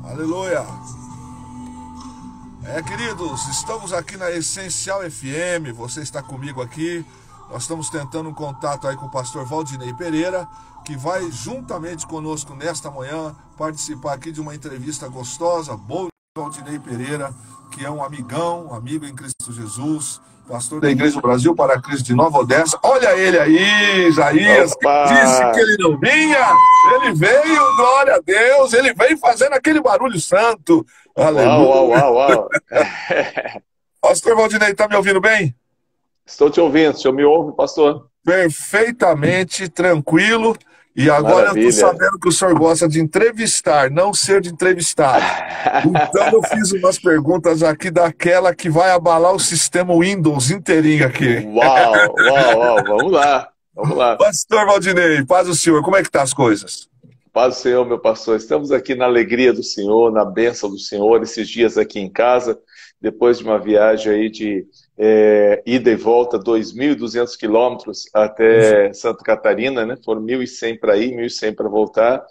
Aleluia. Queridos, estamos aqui na Essencial FM, você está comigo aqui. Nós estamos tentando um contato aí com o pastor Valdinei Pereira, que vai juntamente conosco nesta manhã participar aqui de uma entrevista gostosa, boa. Valdinei Pereira, que é um amigão, um amigo em Cristo Jesus, pastor da Igreja do Brasil para Cristo de Nova Odessa. Olha ele aí, Isaías, disse que ele não vinha, ele veio, glória a Deus, ele veio fazendo aquele barulho santo. Aleluia. Uau. Pastor Valdinei, está me ouvindo bem? Estou te ouvindo, o senhor me ouve, pastor? Perfeitamente tranquilo. E agora Maravilha. eu estou sabendo que o senhor gosta de entrevistar, não ser de entrevistado. Então eu fiz umas perguntas aqui daquela que vai abalar o sistema Windows inteirinho aqui. Uau, vamos lá. Pastor Valdinei, paz do senhor, como é que tá as coisas? Paz do Senhor, meu pastor. Estamos aqui na alegria do Senhor, na bênção do Senhor, esses dias aqui em casa, depois de uma viagem aí de ida e volta, 2.200 quilômetros até Santa Catarina, né? Foram 1.100 para ir, 1.100 para voltar.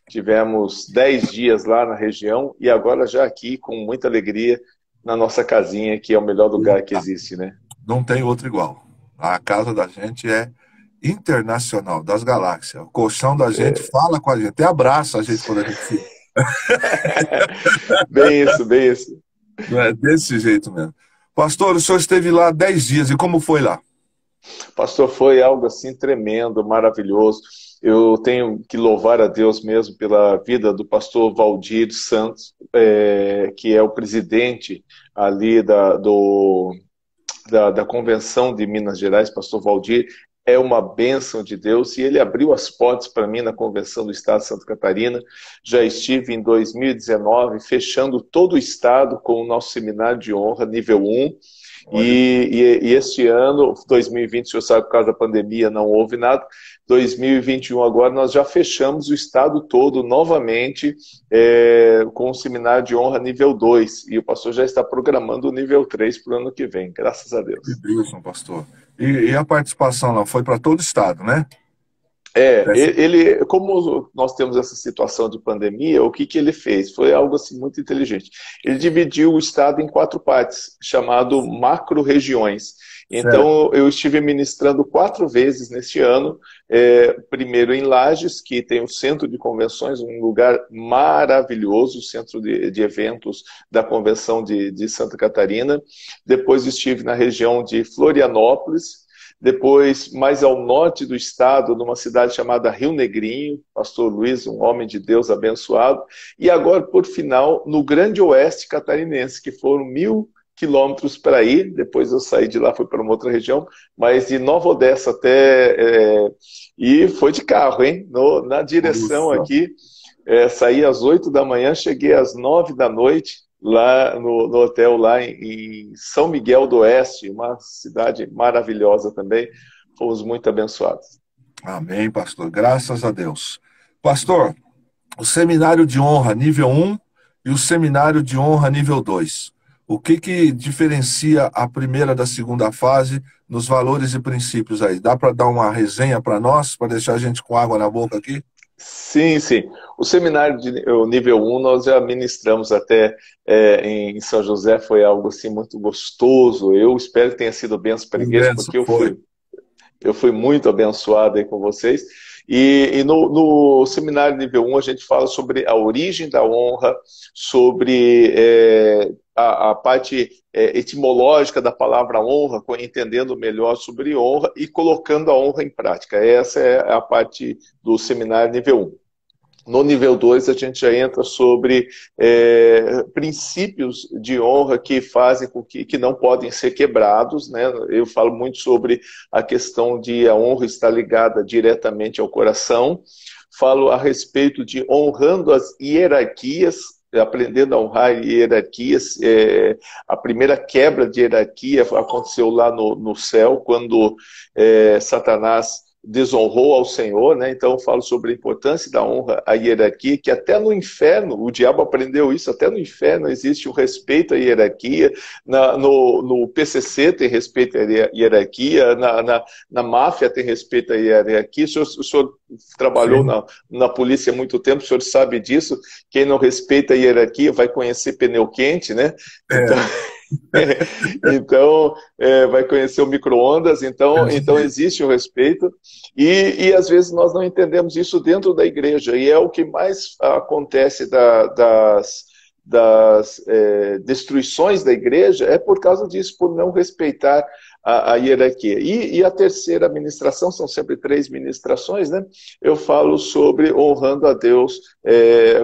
Tivemos 10 dias lá na região e agora já aqui com muita alegria na nossa casinha, que é o melhor lugar que existe, né? Não tem outro igual. A casa da gente é internacional, das galáxias. O colchão da gente fala com a gente, até abraça a gente quando a gente fica. Bem isso. É desse jeito mesmo. Pastor, o senhor esteve lá 10 dias, e como foi lá? Pastor, foi algo assim tremendo, maravilhoso. Eu tenho que louvar a Deus mesmo pela vida do pastor Valdir Santos, que é o presidente ali da Convenção de Minas Gerais. Pastor Valdir é uma bênção de Deus e ele abriu as portas para mim na Convenção do Estado de Santa Catarina. Já estive em 2019 fechando todo o estado com o nosso seminário de honra nível 1. E este ano, 2020, o senhor sabe, por causa da pandemia não houve nada. 2021 agora nós já fechamos o estado todo novamente com o seminário de honra nível 2. E o pastor já está programando o nível 3 para o ano que vem, graças a Deus. Que bênção, pastor. E a participação lá foi para todo o estado, né? Como nós temos essa situação de pandemia, o que ele fez? Foi algo assim muito inteligente. Ele dividiu o estado em 4 partes, chamado macro-regiões. Então, eu estive ministrando 4 vezes neste ano, primeiro em Lages, que tem o Centro de Convenções, um lugar maravilhoso, o centro de eventos da Convenção de Santa Catarina. Depois estive na região de Florianópolis. Depois, mais ao norte do estado, numa cidade chamada Rio Negrinho, pastor Luiz, um homem de Deus abençoado. E agora, por final, no Grande Oeste catarinense, que foram 1.000 quilômetros para ir. Depois eu saí de lá, fui para uma outra região, mas de Nova Odessa até... E foi de carro, hein? Na direção aqui, saí às 8 da manhã, cheguei às 9 da noite, lá no hotel lá em São Miguel do Oeste, uma cidade maravilhosa também. Fomos muito abençoados. Amém, pastor. Graças a Deus. Pastor, o seminário de honra nível 1 e o seminário de honra nível 2. O que diferencia a primeira da segunda fase nos valores e princípios aí? Dá para dar uma resenha para nós, para deixar a gente com água na boca aqui? Sim. O seminário de nível 1 nós já ministramos até em São José, foi algo assim muito gostoso. Eu espero que tenha sido bênção para a igreja, porque eu fui muito abençoado aí com vocês. E no seminário nível 1 a gente fala sobre a origem da honra, sobre a parte etimológica da palavra honra, entendendo melhor sobre honra e colocando a honra em prática. Essa é a parte do seminário nível 1. No nível 2, a gente já entra sobre princípios de honra que fazem com que não podem ser quebrados, né? Eu falo muito sobre a questão de a honra estar ligada diretamente ao coração. Falo a respeito de honrando as hierarquias, aprendendo a honrar hierarquias. A primeira quebra de hierarquia aconteceu lá no céu, quando Satanás desonrou ao Senhor, né? Então eu falo sobre a importância da honra à hierarquia, que até no inferno, o diabo aprendeu isso, até no inferno existe o respeito à hierarquia, no PCC tem respeito à hierarquia, na máfia tem respeito à hierarquia. O senhor trabalhou na polícia há muito tempo, o senhor sabe disso, quem não respeita a hierarquia vai conhecer pneu quente, né? Então... Então, vai conhecer o micro-ondas, então existe o respeito, e às vezes nós não entendemos isso dentro da igreja, e é o que mais acontece das destruições da igreja, é por causa disso, por não respeitar a hierarquia. E a terceira ministração, são sempre 3 ministrações, né? Eu falo sobre honrando a Deus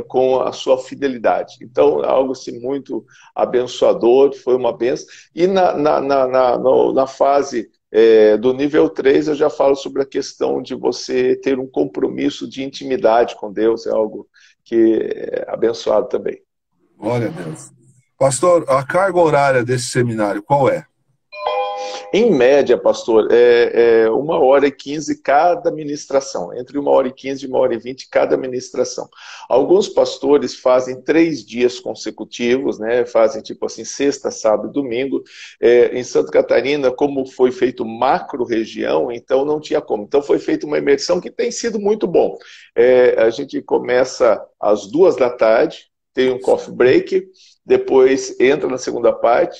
com a sua fidelidade. Então, algo assim muito abençoador, foi uma bênção. E na fase do nível 3, eu já falo sobre a questão de você ter um compromisso de intimidade com Deus, é algo que é abençoado também. Glória a Deus. Pastor, a carga horária desse seminário, qual é? Em média, pastor, é 1h15 cada ministração, entre 1h15 e 1h20 cada ministração. Alguns pastores fazem 3 dias consecutivos, né? Fazem tipo assim, sexta, sábado e domingo. Em Santa Catarina, como foi feito macro-região, então não tinha como. Então foi feita uma imersão que tem sido muito bom. A gente começa às 2 da tarde, tem um coffee break, depois entra na segunda parte,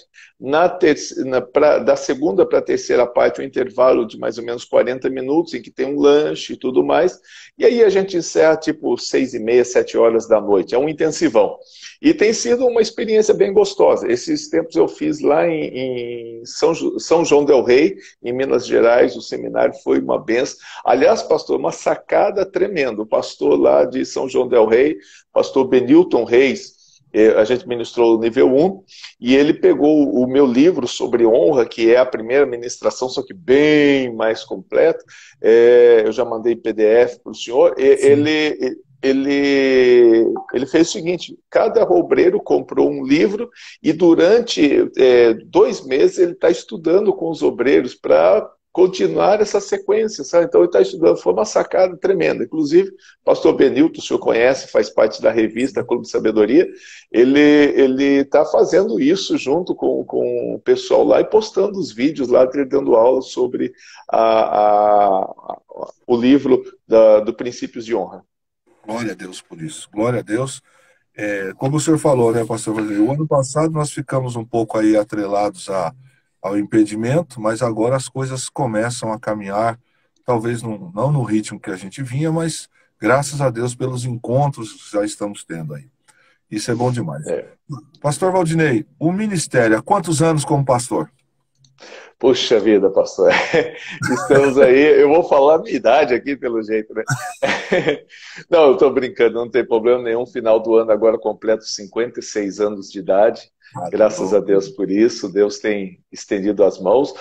da segunda para a terceira parte, um intervalo de mais ou menos 40 minutos, em que tem um lanche e tudo mais, e aí a gente encerra tipo 6h30, 7 horas da noite, é um intensivão. E tem sido uma experiência bem gostosa. Esses tempos eu fiz lá em São João del Rei, em Minas Gerais, o seminário foi uma benção. Aliás, pastor, uma sacada tremenda. O pastor lá de São João del Rei, pastor Benilton Reis, a gente ministrou o nível 1, e ele pegou o meu livro sobre honra, que é a primeira ministração, só que bem mais completa. Eu já mandei PDF para o senhor. Ele fez o seguinte: cada obreiro comprou um livro e durante 2 meses ele está estudando com os obreiros para continuar essa sequência, sabe? Então ele está estudando, foi uma sacada tremenda. Inclusive, o pastor Benilton, o senhor conhece, faz parte da revista Clube de Sabedoria, ele está fazendo isso junto com o pessoal lá e postando os vídeos lá, dando aula sobre o livro do Princípios de Honra. Glória a Deus por isso, glória a Deus. Como o senhor falou, né, pastor Rodrigo, o ano passado nós ficamos um pouco aí atrelados ao impedimento, mas agora as coisas começam a caminhar, talvez não no ritmo que a gente vinha, mas graças a Deus pelos encontros que já estamos tendo aí. Isso é bom demais. Pastor Valdinei, o ministério, há quantos anos como pastor? Puxa vida, pastor. Estamos aí, eu vou falar a minha idade aqui pelo jeito, né? Não, eu estou brincando, não tem problema nenhum. Final do ano agora completo 56 anos de idade. Graças a Deus por isso. Deus tem estendido as mãos.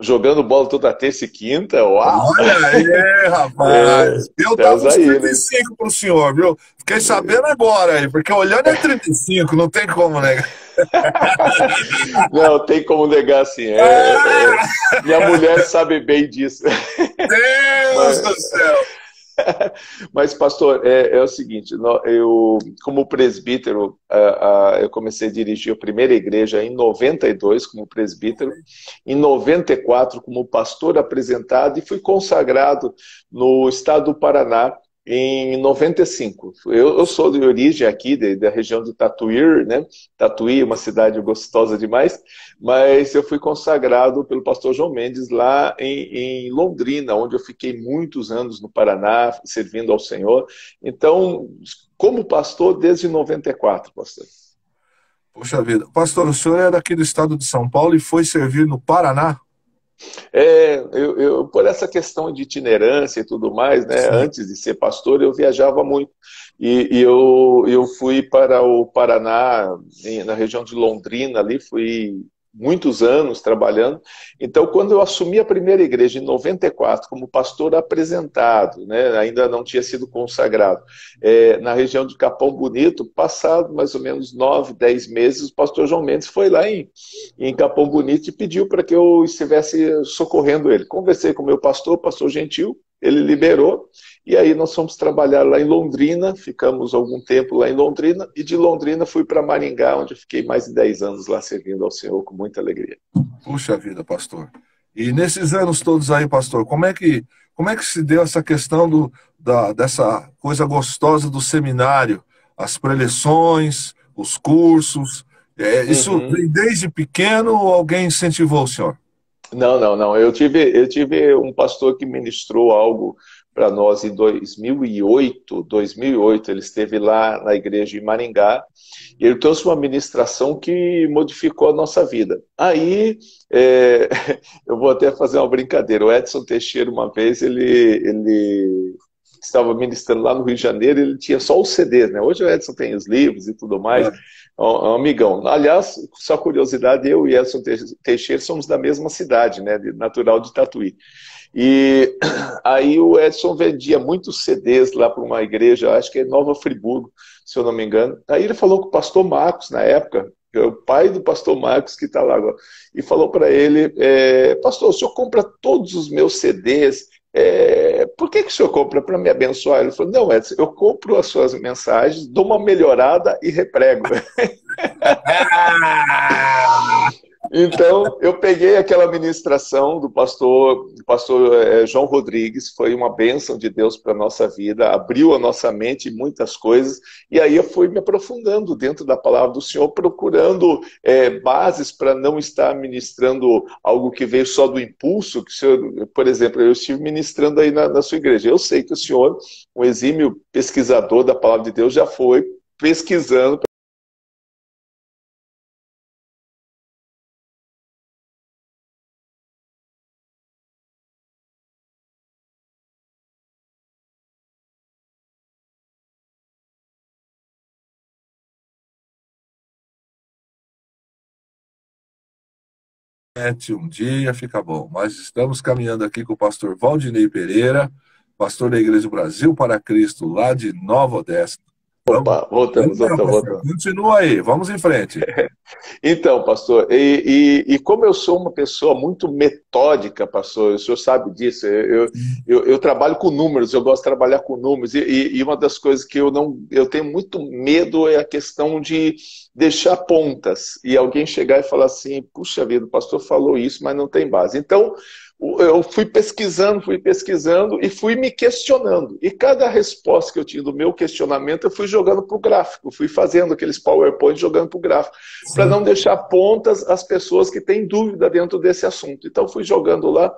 Jogando bola toda terça e quinta. Uau! Olha aí, rapaz! Eu dava uns 35 para o senhor, viu? Fiquei sabendo agora aí, porque olhando é 35, não tem como, né? Não, tem como negar assim. Minha mulher sabe bem disso. Deus do céu! Mas, pastor, é o seguinte, eu, como presbítero, eu comecei a dirigir a primeira igreja em 92 como presbítero, em 94 como pastor apresentado e fui consagrado no estado do Paraná em 95. Eu sou de origem aqui, da região do Tatuí, né? Tatuí, uma cidade gostosa demais, mas eu fui consagrado pelo pastor João Mendes lá em Londrina, onde eu fiquei muitos anos no Paraná, servindo ao Senhor. Então, como pastor desde 94, pastor. Poxa vida. Pastor, o senhor é daqui do estado de São Paulo e foi servir no Paraná? Por essa questão de itinerância e tudo mais, né? Sim. Antes de ser pastor, eu viajava muito. E eu fui para o Paraná, na região de Londrina, ali, fui muitos anos trabalhando. Então, quando eu assumi a primeira igreja, em 94, como pastor apresentado, né? Ainda não tinha sido consagrado, na região de Capão Bonito, passado mais ou menos 9, 10 meses, o pastor João Mendes foi lá em Capão Bonito e pediu para que eu estivesse socorrendo ele. Conversei com o meu pastor, pastor Gentil, ele liberou, e aí nós fomos trabalhar lá em Londrina, ficamos algum tempo lá em Londrina, e de Londrina fui para Maringá, onde eu fiquei mais de 10 anos lá servindo ao Senhor com muita alegria. Puxa vida, pastor. E nesses anos todos aí, pastor, como é que se deu essa questão dessa coisa gostosa do seminário? As preleções, os cursos, isso Uhum. vem desde pequeno ou alguém incentivou o senhor? Não, não, não. Eu tive um pastor que ministrou algo para nós em 2008. 2008, ele esteve lá na igreja em Maringá e ele trouxe uma ministração que modificou a nossa vida. Aí, é, eu vou até fazer uma brincadeira. O Edson Teixeira, uma vez, ele estava ministrando lá no Rio de Janeiro, ele tinha só os CDs, né? Hoje o Edson tem os livros e tudo mais, É. é um amigão. Aliás, só curiosidade, eu e Edson Teixeira somos da mesma cidade, né? Natural de Tatuí. E aí o Edson vendia muitos CDs lá para uma igreja, acho que é Nova Friburgo, se eu não me engano. Aí ele falou com o pastor Marcos, na época, que é o pai do pastor Marcos que está lá agora, e falou para ele, pastor, o senhor compra todos os meus CDs, por que o senhor compra para me abençoar? Ele falou, não, Edson, eu compro as suas mensagens, dou uma melhorada e reprego. Então, eu peguei aquela ministração do pastor João Rodrigues, foi uma bênção de Deus para a nossa vida, abriu a nossa mente em muitas coisas, e aí eu fui me aprofundando dentro da palavra do Senhor, procurando bases para não estar ministrando algo que veio só do impulso, que o Senhor, por exemplo, eu estive ministrando aí na sua igreja. Eu sei que o Senhor, um exímio pesquisador da palavra de Deus, já foi pesquisando. Um dia fica bom. Mas estamos caminhando aqui com o pastor Valdinei Pereira, pastor da Igreja Brasil para Cristo, lá de Nova Odessa. Vamos, Opa, voltamos, vamos lá, voltamos, pastor. voltamos. Continua aí, vamos em frente. Então, pastor, e como eu sou uma pessoa muito metódica, pastor, o senhor sabe disso, eu trabalho com números, eu gosto de trabalhar com números, e uma das coisas que eu tenho muito medo é a questão de deixar pontas, e alguém chegar e falar assim, puxa vida, o pastor falou isso, mas não tem base. Então, eu fui pesquisando e fui me questionando. E cada resposta que eu tinha do meu questionamento, eu fui jogando para o gráfico, fui fazendo aqueles PowerPoint jogando para o gráfico, para não Sim. deixar pontas às pessoas que têm dúvida dentro desse assunto. Então, fui jogando lá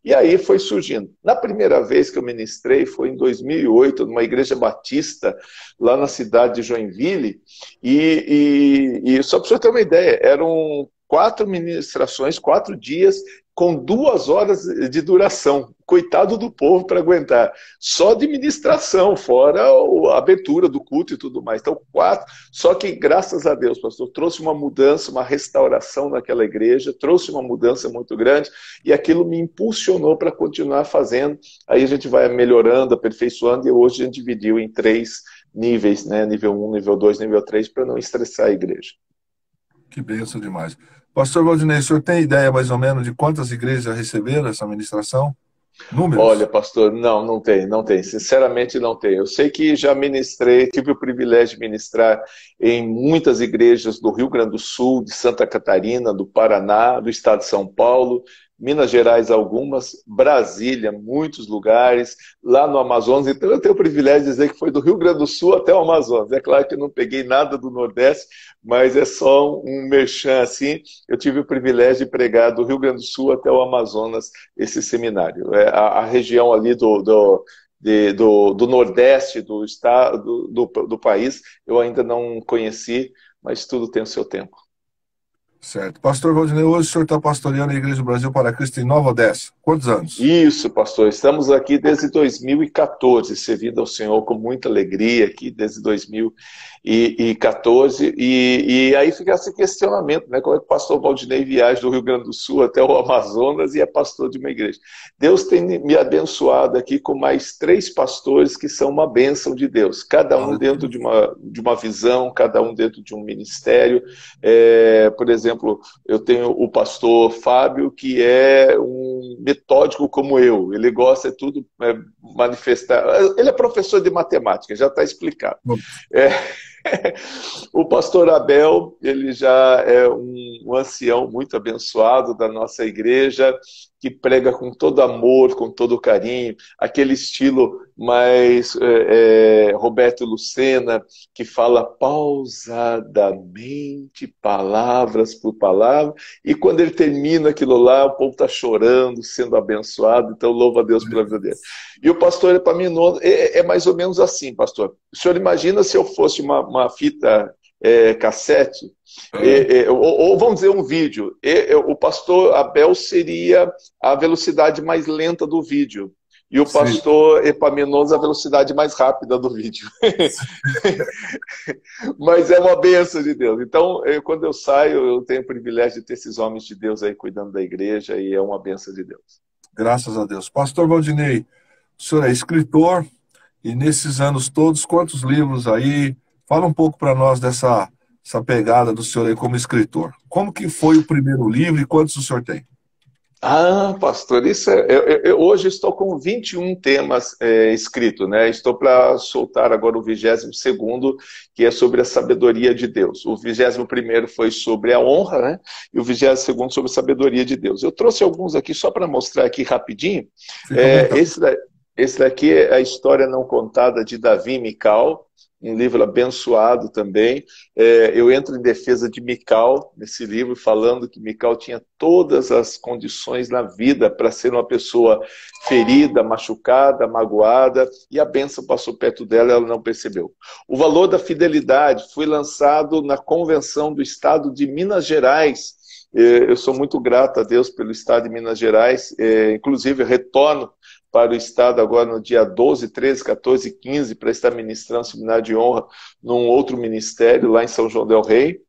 e aí foi surgindo. Na primeira vez que eu ministrei foi em 2008, numa igreja batista, lá na cidade de Joinville, e só para você ter uma ideia, eram 4 ministrações, 4 dias, com 2 horas de duração. Coitado do povo para aguentar. Só de ministração, fora a abertura do culto e tudo mais. Então, 4. Só que, graças a Deus, pastor, trouxe uma mudança, uma restauração naquela igreja, trouxe uma mudança muito grande, e aquilo me impulsionou para continuar fazendo. Aí a gente vai melhorando, aperfeiçoando, e hoje a gente dividiu em 3 níveis, né? Nível 1, nível 2, nível 3, para não estressar a igreja. Que bênção demais. Pastor Valdinei, o senhor tem ideia mais ou menos de quantas igrejas já receberam essa ministração? Olha, Números? pastor, não, não tem, não tem. Sinceramente, não tem. Eu sei que já ministrei, tive o privilégio de ministrar em muitas igrejas do Rio Grande do Sul, de Santa Catarina, do Paraná, do estado de São Paulo, Minas Gerais, algumas, Brasília, muitos lugares, lá no Amazonas. Então, eu tenho o privilégio de dizer que foi do Rio Grande do Sul até o Amazonas. É claro que eu não peguei nada do Nordeste, mas é só um merchan assim. Eu tive o privilégio de pregar do Rio Grande do Sul até o Amazonas esse seminário. A região ali do Nordeste do estado do país eu ainda não conheci, mas tudo tem o seu tempo. Certo. Pastor Valdinei, hoje o senhor está pastoreando a Igreja Brasil para Cristo em Nova Odessa. Quantos anos? Isso, pastor. Estamos aqui desde 2014, servindo ao Senhor com muita alegria aqui desde 2014. E aí fica esse questionamento, né? Como é que o pastor Valdinei viaja do Rio Grande do Sul até o Amazonas e é pastor de uma igreja? Deus tem me abençoado aqui com mais 3 pastores que são uma bênção de Deus. Cada um dentro de uma visão, cada um dentro de um ministério. Por exemplo, exemplo, eu tenho o pastor Fábio, que é um metódico como eu. Ele gosta de tudo manifestar. Ele é professor de matemática, já está explicado. É, o pastor Abel, ele já é um ancião muito abençoado da nossa igreja, que prega com todo amor, com todo carinho, aquele estilo mais Roberto Lucena, que fala pausadamente, palavras por palavra, e quando ele termina aquilo lá, o povo está chorando, sendo abençoado, então louva a Deus pela vida dele. E o pastor Epaminondas é mais ou menos assim, pastor. O senhor imagina se eu fosse uma fita cassete, ou vamos dizer um vídeo, o pastor Abel seria a velocidade mais lenta do vídeo, e o pastor Epaminondas a velocidade mais rápida do vídeo. Mas é uma bênção de Deus. Então, quando eu saio, eu tenho o privilégio de ter esses homens de Deus aí cuidando da igreja, e é uma bênção de Deus. Graças a Deus. Pastor Valdinei, o senhor é escritor, e nesses anos todos, quantos livros aí? Fala um pouco para nós dessa pegada do senhor aí como escritor. Como que foi o primeiro livro e quantos o senhor tem? Ah, pastor, eu hoje estou com 21 temas escritos, né? Estou para soltar agora o 22º, que é sobre a sabedoria de Deus. O 21º foi sobre a honra, né? E o 22º sobre a sabedoria de Deus. Eu trouxe alguns aqui só para mostrar aqui rapidinho. Esse daqui é a história não contada de Davi e Mical, um livro abençoado também. Eu entro em defesa de Mical nesse livro, falando que Mical tinha todas as condições na vida para ser uma pessoa ferida, machucada, magoada, e a bênção passou perto dela e ela não percebeu. O Valor da Fidelidade foi lançado na Convenção do Estado de Minas Gerais. Eu sou muito grato a Deus pelo Estado de Minas Gerais, inclusive eu retorno para o Estado agora no dia 12, 13, 14 e 15, para estar ministrando o seminário de honra num outro ministério lá em São João del Rei.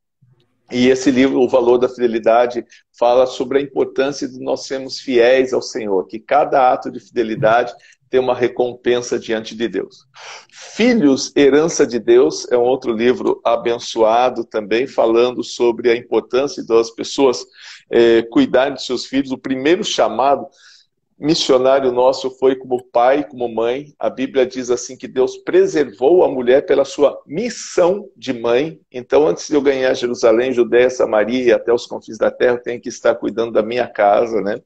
E esse livro, O Valor da Fidelidade, fala sobre a importância de nós sermos fiéis ao Senhor, que cada ato de fidelidade tem uma recompensa diante de Deus. Filhos, Herança de Deus, é um outro livro abençoado também, falando sobre a importância das pessoas cuidarem de seus filhos. O primeiro chamado missionário nosso foi como pai, como mãe. A Bíblia diz assim que Deus preservou a mulher pela sua missão de mãe. Então, antes de eu ganhar Jerusalém, Judéia, Samaria e até os confins da terra, eu tenho que estar cuidando da minha casa, né?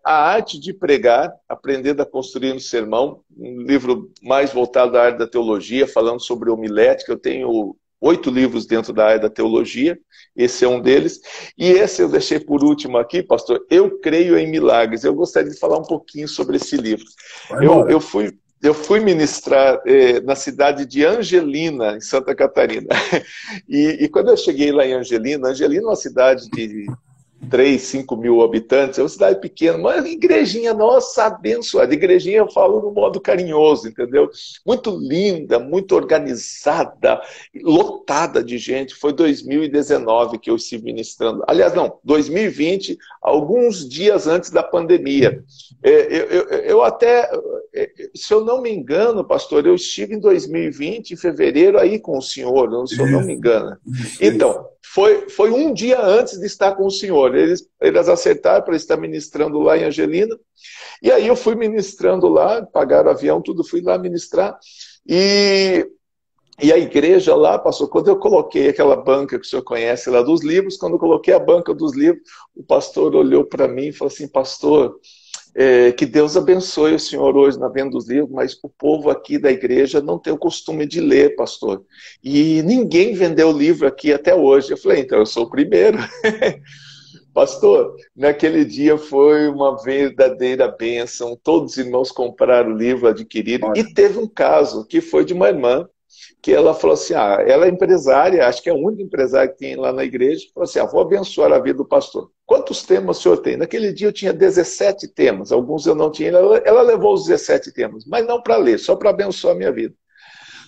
A Arte de Pregar, Aprendendo a Construir um Sermão, um livro mais voltado à área da teologia, falando sobre homilética. Eu tenho 8 livros dentro da área da teologia, esse é um deles. E esse eu deixei por último aqui, pastor, Eu Creio em Milagres. Eu gostaria de falar um pouquinho sobre esse livro. Eu fui ministrar na cidade de Angelina, em Santa Catarina. E quando eu cheguei lá em Angelina é uma cidade de 3, 5 mil habitantes, é uma cidade pequena, mas igrejinha nossa, abençoada. Igrejinha eu falo no modo carinhoso, entendeu? Muito linda, muito organizada, lotada de gente. Foi 2019 que eu estive ministrando. Aliás, não, 2020, alguns dias antes da pandemia. Eu até, se eu não me engano, pastor, eu estive em 2020, em fevereiro, aí com o senhor, se eu não me engano. Então, foi um dia antes de estar com o senhor. Eles acertaram para estar ministrando lá em Angelina. E aí eu fui ministrando lá, pagaram o avião, tudo, fui lá ministrar. E a igreja lá passou. Quando eu coloquei aquela banca que o senhor conhece lá dos livros, quando eu coloquei a banca dos livros, o pastor olhou para mim e falou assim: pastor, que Deus abençoe o senhor hoje na venda dos livros, mas o povo aqui da igreja não tem o costume de ler, pastor. E ninguém vendeu livro aqui até hoje. Eu falei, então eu sou o primeiro. Pastor, naquele dia foi uma verdadeira bênção. Todos os irmãos compraram o livro, adquiriram. E teve um caso que foi de uma irmã, que ela falou assim, ela é empresária, acho que é a única empresária que tem lá na igreja, falou assim, vou abençoar a vida do pastor. Quantos temas o senhor tem? Naquele dia eu tinha 17 temas, alguns eu não tinha, ela levou os 17 temas, mas não para ler, só para abençoar a minha vida.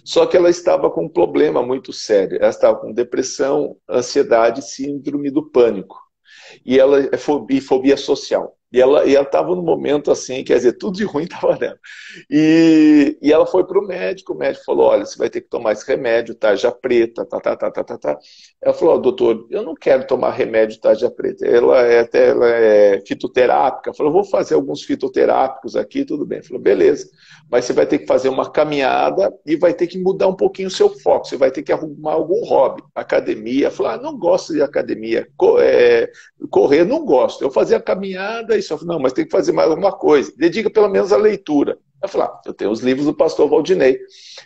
Só que ela estava com um problema muito sério, ela estava com depressão, ansiedade, síndrome do pânico, e fobia social. E ela estava num momento assim, quer dizer, tudo de ruim estava nela. E ela foi para o médico falou, olha, você vai ter que tomar esse remédio, tarja preta, tá. Ela falou, doutor, eu não quero tomar remédio tarja preta. Ela é fitoterápica. Falou, vou fazer alguns fitoterápicos aqui, tudo bem. Falou, beleza, mas você vai ter que fazer uma caminhada e vai ter que mudar um pouquinho o seu foco, você vai ter que arrumar algum hobby, academia. Falou, não gosto de academia, correr não gosto. Eu fazia caminhada e só falei, não, mas tem que fazer mais alguma coisa. Dedica pelo menos a leitura. Ela falou, eu tenho os livros do pastor Valdinei.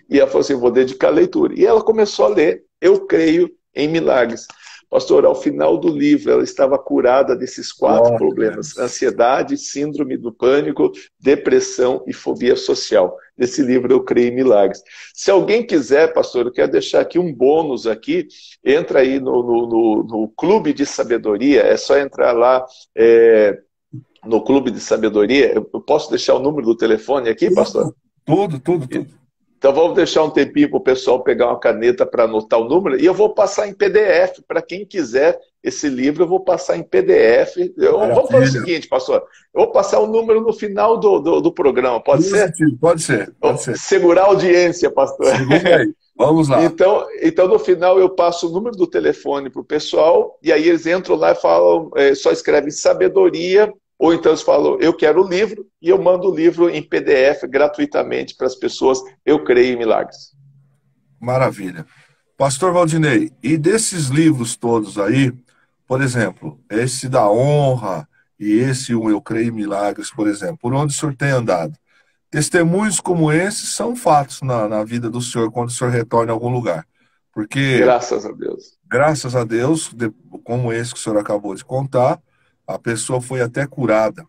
E ela falou assim, vou dedicar a leitura. E ela começou a ler, Eu Creio em Milagres. Pastor, ao final do livro, ela estava curada desses 4 problemas: ansiedade, síndrome do pânico, depressão e fobia social. Nesse livro, Eu Creio em Milagres. Se alguém quiser, pastor, eu quero deixar aqui um bônus aqui. Entra aí no Clube de Sabedoria, é só entrar lá no Clube de Sabedoria. Eu posso deixar o número do telefone aqui, pastor? Tudo. Então vamos deixar um tempinho para o pessoal pegar uma caneta para anotar o número, e eu vou passar em PDF, para quem quiser esse livro, eu vou passar em PDF. Vamos fazer o seguinte, pastor, eu vou passar o número no final do programa, pode ser? Pode ser. Segurar a audiência, pastor. Segura aí. Vamos lá. Então, no final, eu passo o número do telefone para o pessoal, e aí eles entram lá e falam, só escrevem sabedoria, ou então eles falam, eu quero o livro, e eu mando o livro em PDF gratuitamente para as pessoas. Eu Creio em Milagres. Maravilha. Pastor Valdinei, e desses livros todos aí, por exemplo, esse da honra e esse Eu Creio em Milagres, por exemplo, por onde o senhor tem andado? Testemunhos como esses são fatos na vida do senhor quando o senhor retorna a algum lugar. Porque, graças a Deus. Graças a Deus, como esse que o senhor acabou de contar, a pessoa foi até curada.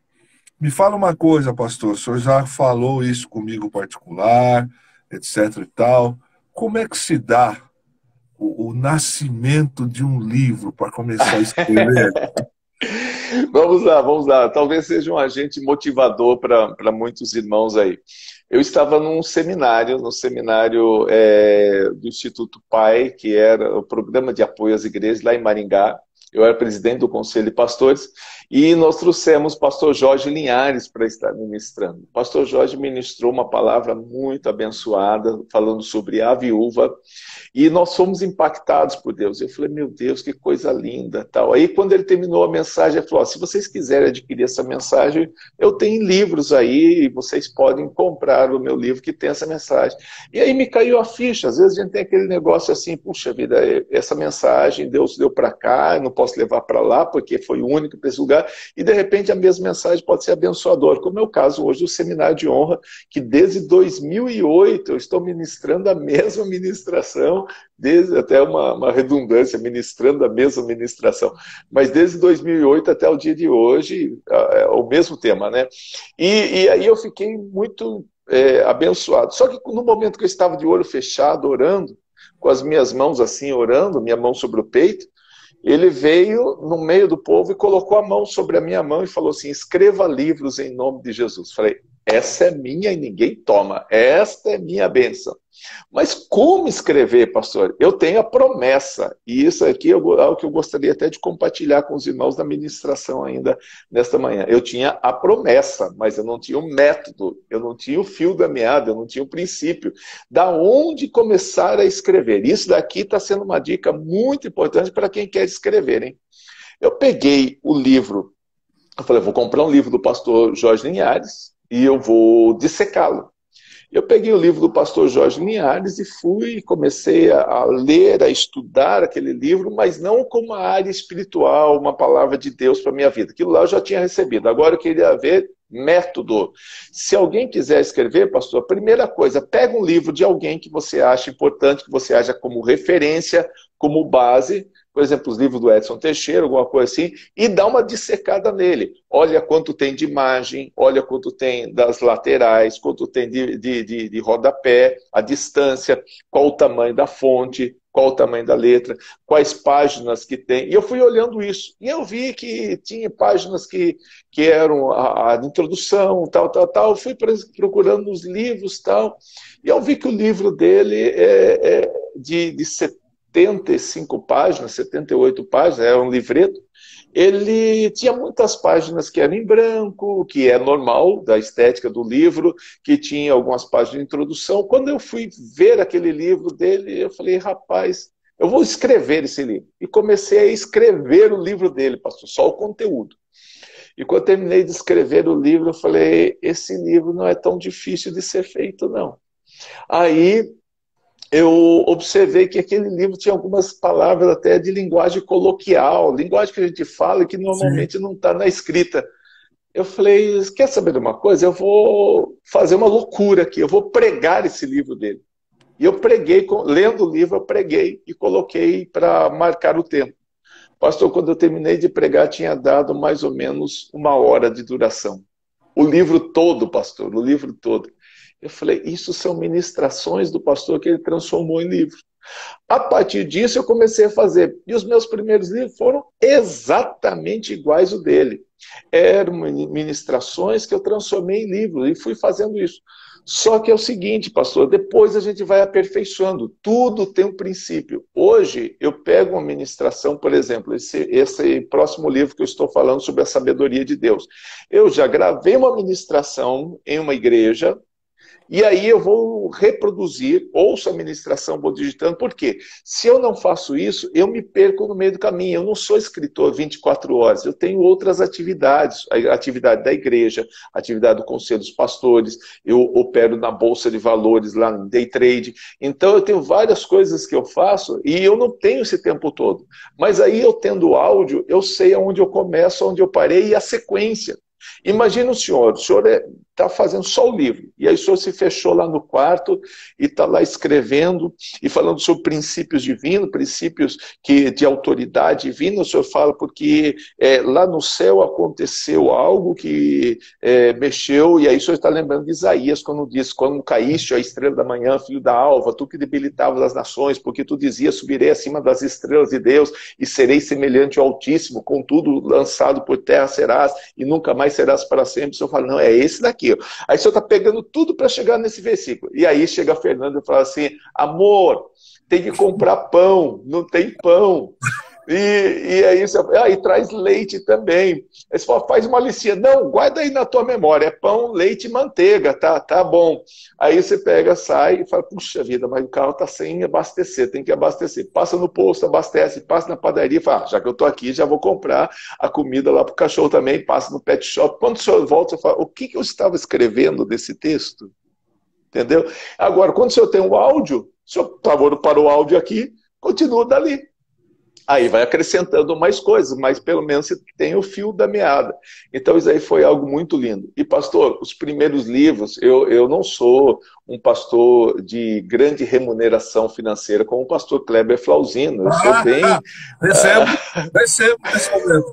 Me fala uma coisa, pastor, o senhor já falou isso comigo particular, etc e tal. Como é que se dá o nascimento de um livro para começar a escrever? Vamos lá. Talvez seja um agente motivador para muitos irmãos aí. Eu estava no seminário do Instituto PAI, que era o Programa de Apoio às Igrejas, lá em Maringá. Eu era presidente do Conselho de Pastores, e nós trouxemos o pastor Jorge Linhares para estar ministrando. O pastor Jorge ministrou uma palavra muito abençoada, falando sobre a viúva, e nós fomos impactados por Deus. Eu falei, meu Deus, que coisa linda. Tal. Aí, quando ele terminou a mensagem, ele falou, se vocês quiserem adquirir essa mensagem, eu tenho livros aí, e vocês podem comprar o meu livro que tem essa mensagem. E aí me caiu a ficha. Às vezes a gente tem aquele negócio assim, puxa vida, essa mensagem Deus deu para cá, eu não posso levar para lá, porque foi único para esse lugar, e de repente a mesma mensagem pode ser abençoadora, como é o caso hoje do Seminário de Honra, que desde 2008 eu estou ministrando a mesma ministração, desde até uma redundância, ministrando a mesma ministração, mas desde 2008 até o dia de hoje, é o mesmo tema, né? E aí eu fiquei muito abençoado. Só que no momento que eu estava de olho fechado, orando, com as minhas mãos assim, orando, minha mão sobre o peito, ele veio no meio do povo e colocou a mão sobre a minha mão e falou assim, escreva livros em nome de Jesus. Falei, essa é minha e ninguém toma, esta é minha bênção. Mas como escrever, pastor? Eu tenho a promessa, e isso aqui é algo que eu gostaria até de compartilhar com os irmãos da ministração ainda nesta manhã. Eu tinha a promessa, mas eu não tinha o método, eu não tinha o fio da meada, eu não tinha o princípio. Da onde começar a escrever? Isso daqui está sendo uma dica muito importante para quem quer escrever, hein? Eu peguei o livro, eu falei, vou comprar um livro do pastor Jorge Linhares e eu vou dissecá-lo. Eu peguei o livro do pastor Jorge Linhares e fui, comecei a ler, a estudar aquele livro, mas não como uma área espiritual, uma palavra de Deus para a minha vida. Aquilo lá eu já tinha recebido. Agora eu queria ver método. Se alguém quiser escrever, pastor, a primeira coisa, pega um livro de alguém que você acha importante, que você acha como referência, como base, por exemplo, os livros do Edson Teixeira, alguma coisa assim, e dá uma dissecada nele. Olha quanto tem de imagem, olha quanto tem das laterais, quanto tem de rodapé, a distância, qual o tamanho da fonte, qual o tamanho da letra, quais páginas que tem. E eu fui olhando isso. E eu vi que tinha páginas que eram a introdução, tal. Eu fui procurando nos livros, tal. E eu vi que o livro dele de 75 páginas, 78 páginas, é um livreto, ele tinha muitas páginas que eram em branco, que é normal da estética do livro, que tinha algumas páginas de introdução. Quando eu fui ver aquele livro dele, eu falei, rapaz, eu vou escrever esse livro. E comecei a escrever o livro dele, pastor, só o conteúdo. E quando eu terminei de escrever o livro, eu falei, esse livro não é tão difícil de ser feito, não. Aí eu observei que aquele livro tinha algumas palavras até de linguagem coloquial, linguagem que a gente fala e que Sim. normalmente não está na escrita. Eu falei, quer saber de uma coisa? Eu vou fazer uma loucura aqui, eu vou pregar esse livro dele. E eu preguei, lendo o livro, eu preguei e coloquei para marcar o tempo. Pastor, quando eu terminei de pregar, tinha dado mais ou menos 1 hora de duração. O livro todo, pastor, o livro todo. Eu falei, isso são ministrações do pastor que ele transformou em livro. A partir disso, eu comecei a fazer. E os meus primeiros livros foram exatamente iguais ao dele. Eram ministrações que eu transformei em livro e fui fazendo isso. Só que é o seguinte, pastor, depois a gente vai aperfeiçoando. Tudo tem um princípio. Hoje, eu pego uma ministração, por exemplo, esse próximo livro que eu estou falando sobre a sabedoria de Deus. Eu já gravei uma ministração em uma igreja, e aí eu vou reproduzir, ouço a ministração, vou digitando. Por quê? Se eu não faço isso, eu me perco no meio do caminho. Eu não sou escritor 24 horas, eu tenho outras atividades. A atividade da igreja, a atividade do Conselho dos Pastores, eu opero na Bolsa de Valores, lá no Day Trade. Então eu tenho várias coisas que eu faço e eu não tenho esse tempo todo. Mas aí eu tendo áudio, eu sei aonde eu começo, onde eu parei e a sequência. Imagina o senhor está fazendo só o livro, e aí o senhor se fechou lá no quarto e está lá escrevendo e falando sobre princípios divinos, princípios de autoridade divina. O senhor fala porque lá no céu aconteceu algo que mexeu, e aí o senhor está lembrando de Isaías, quando diz, quando caíste a estrela da manhã, filho da alva, tu que debilitavas as nações, porque tu dizias, subirei acima das estrelas de Deus e serei semelhante ao Altíssimo, contudo lançado por terra serás e nunca mais serás para sempre. O senhor fala, não, é esse daqui. Aí o senhor está pegando tudo para chegar nesse versículo. E aí chega a Fernanda e fala assim, amor, tem que comprar pão, não tem pão. E aí você fala, e traz leite também. Aí você fala, faz uma listinha. Não, guarda aí na tua memória, é pão, leite e manteiga, tá bom. Aí você pega, sai e fala, puxa vida, mas o carro está sem abastecer, tem que abastecer. Passa no posto, abastece, passa na padaria e fala, já que eu estou aqui, já vou comprar a comida lá para o cachorro também, passa no pet shop. Quando o senhor volta, você fala, o que eu estava escrevendo desse texto? Entendeu? Agora, quando o senhor tem um áudio, o senhor parou o áudio aqui, continua dali. Aí vai acrescentando mais coisas, mas pelo menos você tem o fio da meada. Então isso aí foi algo muito lindo. E pastor, os primeiros livros, eu não sou um pastor de grande remuneração financeira como o pastor Kleber Flauzino. Eu sou bem... Recebo nesse momento.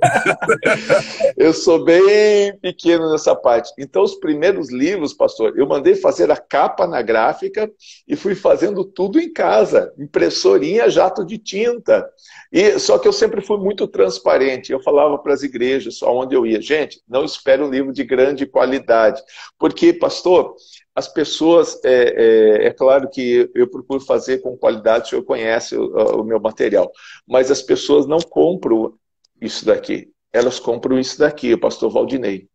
Eu sou bem pequeno nessa parte. Então, os primeiros livros, pastor, eu mandei fazer a capa na gráfica e fui fazendo tudo em casa. Impressorinha, jato de tinta. Só que eu sempre fui muito transparente. Eu falava para as igrejas, onde eu ia, gente, não espere um livro de grande qualidade. Porque, pastor, as pessoas, é claro que eu procuro fazer com qualidade, o senhor conhece o meu material, mas as pessoas não compram isso daqui. Elas compram isso daqui, o pastor Valdinei.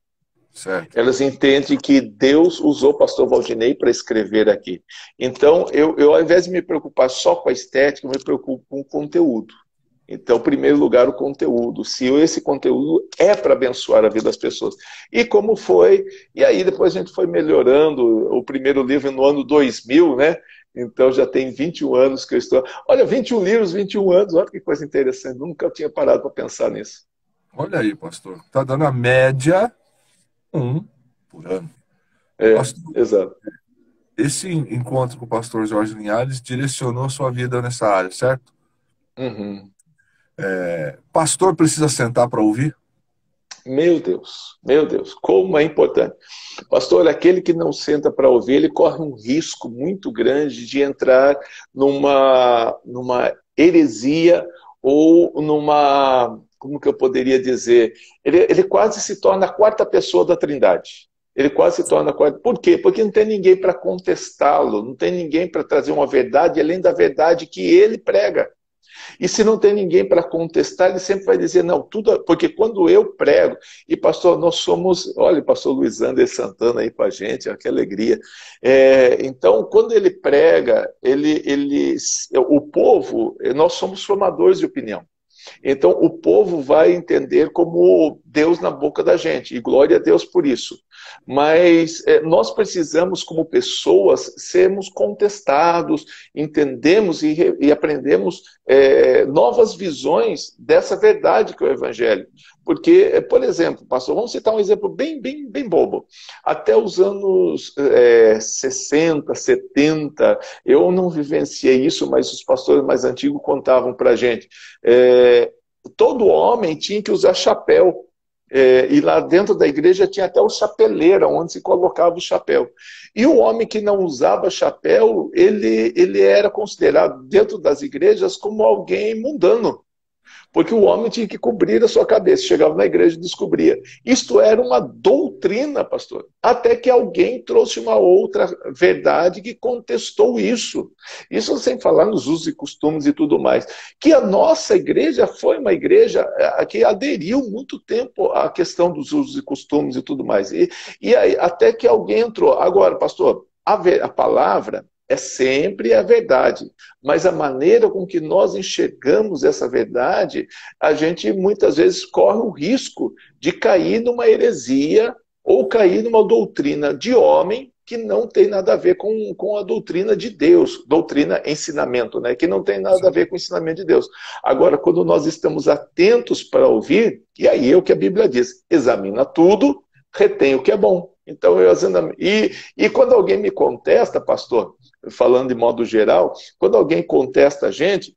Certo. Elas entendem que Deus usou o pastor Valdinei para escrever aqui. Então, eu, ao invés de me preocupar só com a estética, eu me preocupo com o conteúdo. Então, em primeiro lugar, o conteúdo. Se esse conteúdo é para abençoar a vida das pessoas. E como foi? E aí depois a gente foi melhorando. O primeiro livro no ano 2000, né? Então já tem 21 anos que eu estou... Olha, 21 livros, 21 anos. Olha que coisa interessante. Nunca tinha parado para pensar nisso. Olha aí, pastor. Está dando a média um por ano. Pastor, Exato. esse encontro com o pastor Jorge Linhares direcionou a sua vida nessa área, certo? Uhum. Pastor precisa sentar para ouvir? Meu Deus, como é importante. Pastor, aquele que não senta para ouvir, ele corre um risco muito grande de entrar numa heresia ou numa, como que eu poderia dizer, ele quase se torna a quarta pessoa da Trindade. Ele quase se torna a quarta. Por quê? Porque não tem ninguém para contestá-lo, não tem ninguém para trazer uma verdade além da verdade que ele prega. E se não tem ninguém para contestar, ele sempre vai dizer, não, tudo... Porque quando eu prego, e pastor, nós somos... Olha, pastor Luiz Anderson Santana aí com a gente, ó, que alegria. Então, quando ele prega, o povo, nós somos formadores de opinião. Então, o povo vai entender como Deus na boca da gente, e glória a Deus por isso. Mas nós precisamos, como pessoas, sermos contestados, entendemos e aprendemos novas visões dessa verdade que é o Evangelho. Porque, por exemplo, pastor, vamos citar um exemplo bem bobo. Até os anos 60, 70, eu não vivenciei isso, mas os pastores mais antigos contavam para a gente. Todo homem tinha que usar chapéu. E lá dentro da igreja tinha até o chapeleira, onde se colocava o chapéu. E o homem que não usava chapéu, ele era considerado dentro das igrejas como alguém mundano. Porque o homem tinha que cobrir a sua cabeça. Chegava na igreja e descobria. Isto era uma doutrina, pastor. Até que alguém trouxe uma outra verdade que contestou isso. Isso sem falar nos usos e costumes e tudo mais. Que a nossa igreja foi uma igreja que aderiu muito tempo à questão dos usos e costumes e tudo mais. E aí, até que alguém entrou. Agora, pastor, a palavra é sempre a verdade, mas a maneira com que nós enxergamos essa verdade, a gente muitas vezes corre o risco de cair numa heresia ou cair numa doutrina de homem que não tem nada a ver com a doutrina de Deus, doutrina, ensinamento, né? Que não tem nada a ver com o ensinamento de Deus. Agora, quando nós estamos atentos para ouvir, e aí é o que a Bíblia diz, examina tudo, retém o que é bom. Então, e quando alguém me contesta, pastor, falando de modo geral, quando alguém contesta a gente,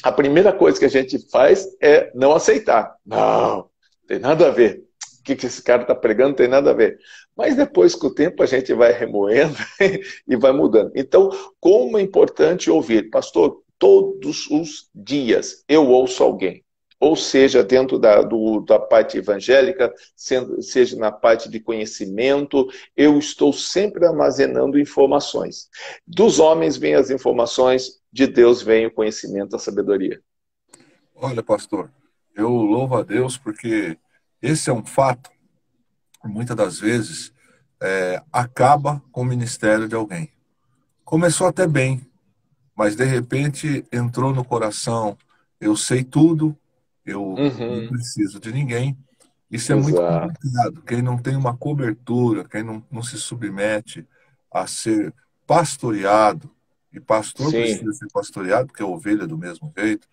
a primeira coisa que a gente faz é não aceitar. Não tem nada a ver. O que esse cara está pregando não tem nada a ver. Mas depois, com o tempo, a gente vai remoendo e vai mudando. Então, como é importante ouvir, pastor, todos os dias eu ouço alguém. Ou seja, dentro da parte evangélica, seja na parte de conhecimento, eu estou sempre armazenando informações. Dos homens vêm as informações, de Deus vem o conhecimento, a sabedoria. Olha, pastor, eu louvo a Deus porque esse é um fato, muitas das vezes, acaba com o ministério de alguém. Começou até bem, mas de repente entrou no coração, eu sei tudo, eu não preciso de ninguém. Isso é muito complicado. Quem não tem uma cobertura, quem não se submete a ser pastoreado, e pastor precisa ser pastoreado, porque é ovelha do mesmo jeito,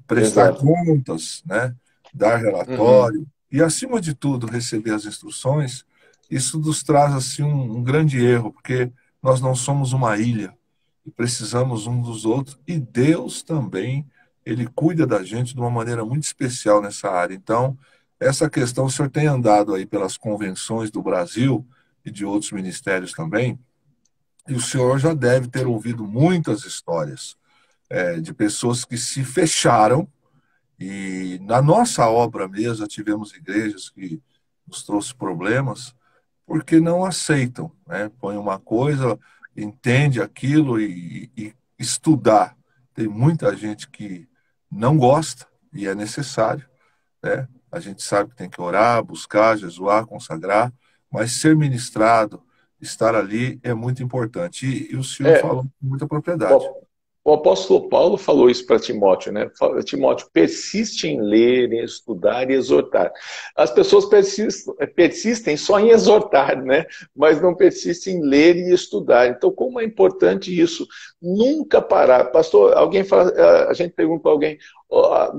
prestar contas, né? Dar relatório, e acima de tudo receber as instruções, isso nos traz assim, um grande erro, porque nós não somos uma ilha, e precisamos um dos outros, e Deus também, Ele cuida da gente de uma maneira muito especial nessa área. Então, essa questão, o senhor tem andado aí pelas convenções do Brasil e de outros ministérios também, e o senhor já deve ter ouvido muitas histórias de pessoas que se fecharam, e na nossa obra mesmo, já tivemos igrejas que nos trouxe problemas, porque não aceitam, né? Põe uma coisa, entende aquilo e estudar. Tem muita gente que não gosta, e é necessário, né? A gente sabe que tem que orar, buscar, jejuar, consagrar, mas ser ministrado, estar ali é muito importante. E o senhor falou com muita propriedade. O apóstolo Paulo falou isso para Timóteo, né? Timóteo, persiste em ler, em estudar e exortar. As pessoas persistem só em exortar, né? Mas não persistem em ler e estudar. Então, como é importante isso? Nunca parar. Pastor, alguém fala, a gente pergunta para alguém,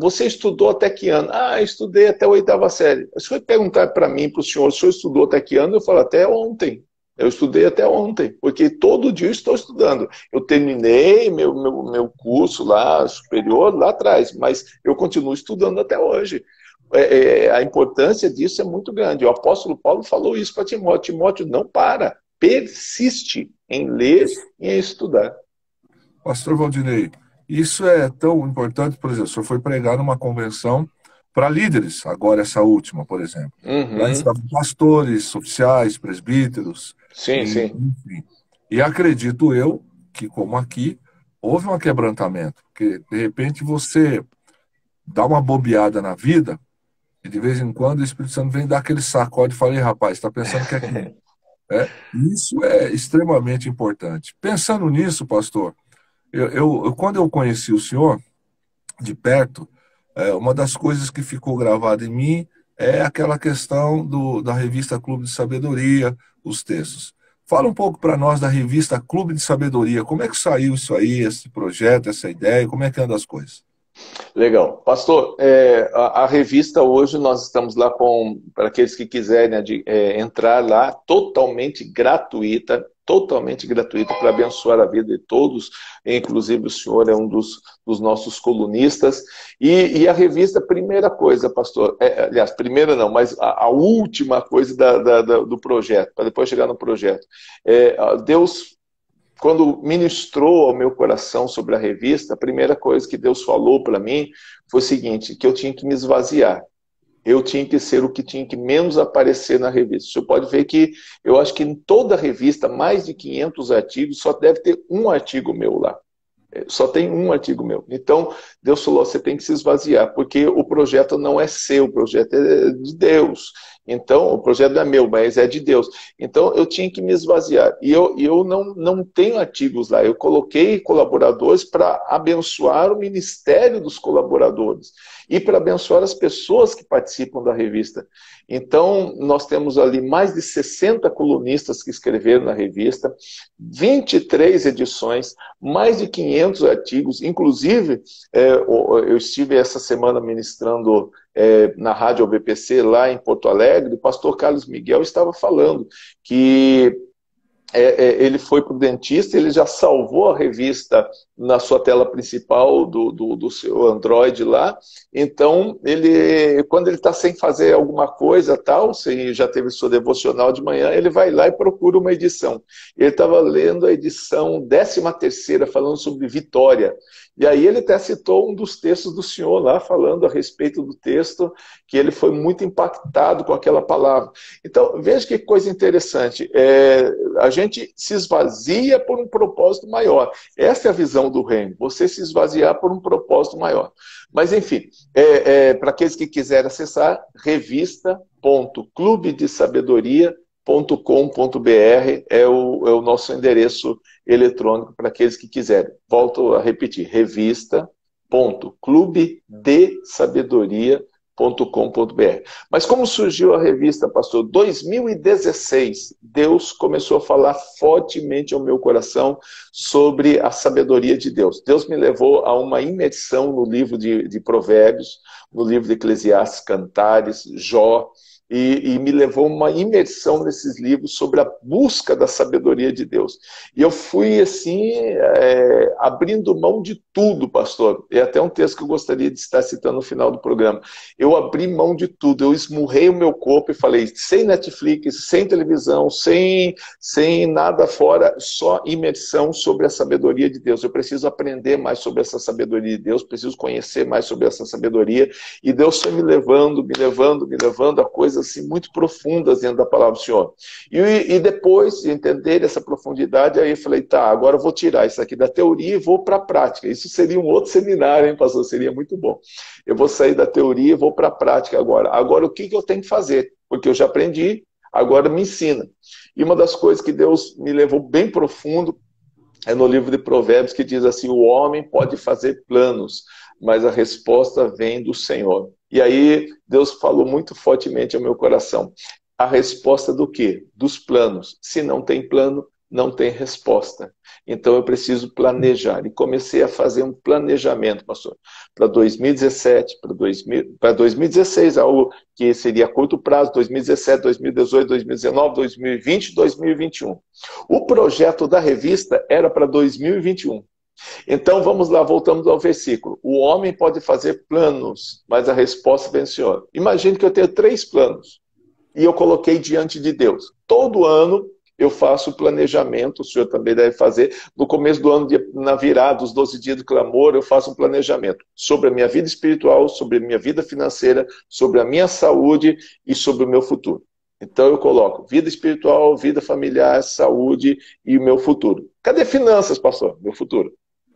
você estudou até que ano? Estudei até a 8ª série. Se for perguntar para mim, para o senhor estudou até que ano? Eu falo, até ontem. Eu estudei até ontem, porque todo dia eu estou estudando. Eu terminei meu curso lá, superior, lá atrás, mas eu continuo estudando até hoje. A importância disso é muito grande. O apóstolo Paulo falou isso para Timóteo. Timóteo, não para, persiste em ler e em estudar. Pastor Valdinei, isso é tão importante, por exemplo, o senhor foi pregar numa convenção para líderes, agora essa última, por exemplo. Lá estavam pastores, oficiais, presbíteros. Sim. Enfim. E acredito eu que, como aqui, houve um quebrantamento, porque de repente você dá uma bobeada na vida e de vez em quando o Espírito Santo vem dar aquele sacode e fala: "Ei, rapaz, está pensando que é quem?" É, isso é extremamente importante. Pensando nisso, pastor, quando eu conheci o senhor de perto, uma das coisas que ficou gravada em mim é aquela questão da revista Clube de Sabedoria, os textos. Fala um pouco para nós da revista Clube de Sabedoria. Como é que saiu isso aí, esse projeto, essa ideia? Como é que anda as coisas? Legal. Pastor, a revista hoje nós estamos lá para aqueles que quiserem entrar lá, totalmente gratuita para abençoar a vida de todos, inclusive o senhor é um dos nossos colunistas. E a revista, primeira coisa, pastor, aliás, primeira não, mas a última coisa do projeto, para depois chegar no projeto. Deus, quando ministrou ao meu coração sobre a revista, a primeira coisa que Deus falou para mim foi o seguinte, que eu tinha que me esvaziar. Eu tinha que ser o que tinha que menos aparecer na revista. O senhor pode ver que eu acho que em toda a revista, mais de 500 artigos, só deve ter um artigo meu lá. Só tem um artigo meu. Então, Deus falou, você tem que se esvaziar, porque o projeto não é seu, o projeto é de Deus. Então, o projeto não é meu, mas é de Deus. Então, eu tinha que me esvaziar. E eu não tenho artigos lá. Eu coloquei colaboradores para abençoar o ministério dos colaboradores e para abençoar as pessoas que participam da revista. Então, nós temos ali mais de 60 colunistas que escreveram na revista, 23 edições, mais de 500 artigos. Inclusive, eu estive essa semana ministrando na Rádio OBPC, lá em Porto Alegre, o pastor Carlos Miguel estava falando que ele foi para o dentista, ele já salvou a revista na sua tela principal do seu Android lá. Então, quando ele está sem fazer alguma coisa, tal, se já teve sua devocional de manhã, ele vai lá e procura uma edição. Ele estava lendo a edição 13ª, falando sobre vitória. E aí ele até citou um dos textos do senhor lá, falando a respeito do texto, que ele foi muito impactado com aquela palavra. Então, veja que coisa interessante. A gente se esvazia por um propósito maior. Essa é a visão do reino, você se esvaziar por um propósito maior. Mas, enfim, para aqueles que quiserem acessar, revista.clubedesabedoria.com.br é o nosso endereço eletrônico para aqueles que quiserem. Volto a repetir, revista.clubedesabedoria.com.br. Mas como surgiu a revista, pastor? 2016, Deus começou a falar fortemente ao meu coração sobre a sabedoria de Deus. Deus me levou a uma imersão no livro de Provérbios, no livro de Eclesiastes, Cantares, Jó, e me levou uma imersão nesses livros sobre a busca da sabedoria de Deus. E eu fui, assim, abrindo mão de tudo, pastor. É até um texto que eu gostaria de estar citando no final do programa. Eu abri mão de tudo, eu esmurrei o meu corpo e falei, sem Netflix, sem televisão, sem nada fora, só imersão sobre a sabedoria de Deus. Eu preciso aprender mais sobre essa sabedoria de Deus, preciso conhecer mais sobre essa sabedoria. E Deus foi me levando a coisas assim, muito profundas dentro da palavra do Senhor. E depois de entender essa profundidade, aí eu falei, tá, agora eu vou tirar isso aqui da teoria e vou para a prática. Isso seria um outro seminário, hein, pastor? Seria muito bom. Eu vou sair da teoria e vou para a prática agora. Agora, o que eu tenho que fazer? Porque eu já aprendi, agora me ensina. E uma das coisas que Deus me levou bem profundo é no livro de Provérbios, que diz assim, o homem pode fazer planos, mas a resposta vem do Senhor. E aí Deus falou muito fortemente ao meu coração. A resposta do quê? Dos planos. Se não tem plano, não tem resposta. Então eu preciso planejar. E comecei a fazer um planejamento, pastor, para 2017, para 2016, algo que seria a curto prazo, 2017, 2018, 2019, 2020, 2021. O projeto da revista era para 2021. Então vamos lá, voltamos ao versículo. O homem pode fazer planos, mas a resposta vem do Senhor. Imagine que eu tenho 3 planos e eu coloquei diante de Deus. Todo ano eu faço o planejamento, o senhor também deve fazer. No começo do ano, na virada, os 12 dias do clamor, eu faço um planejamento sobre a minha vida espiritual, sobre a minha vida financeira, sobre a minha saúde e sobre o meu futuro. Então eu coloco vida espiritual, vida familiar, saúde e o meu futuro. Cadê finanças, pastor? Meu futuro.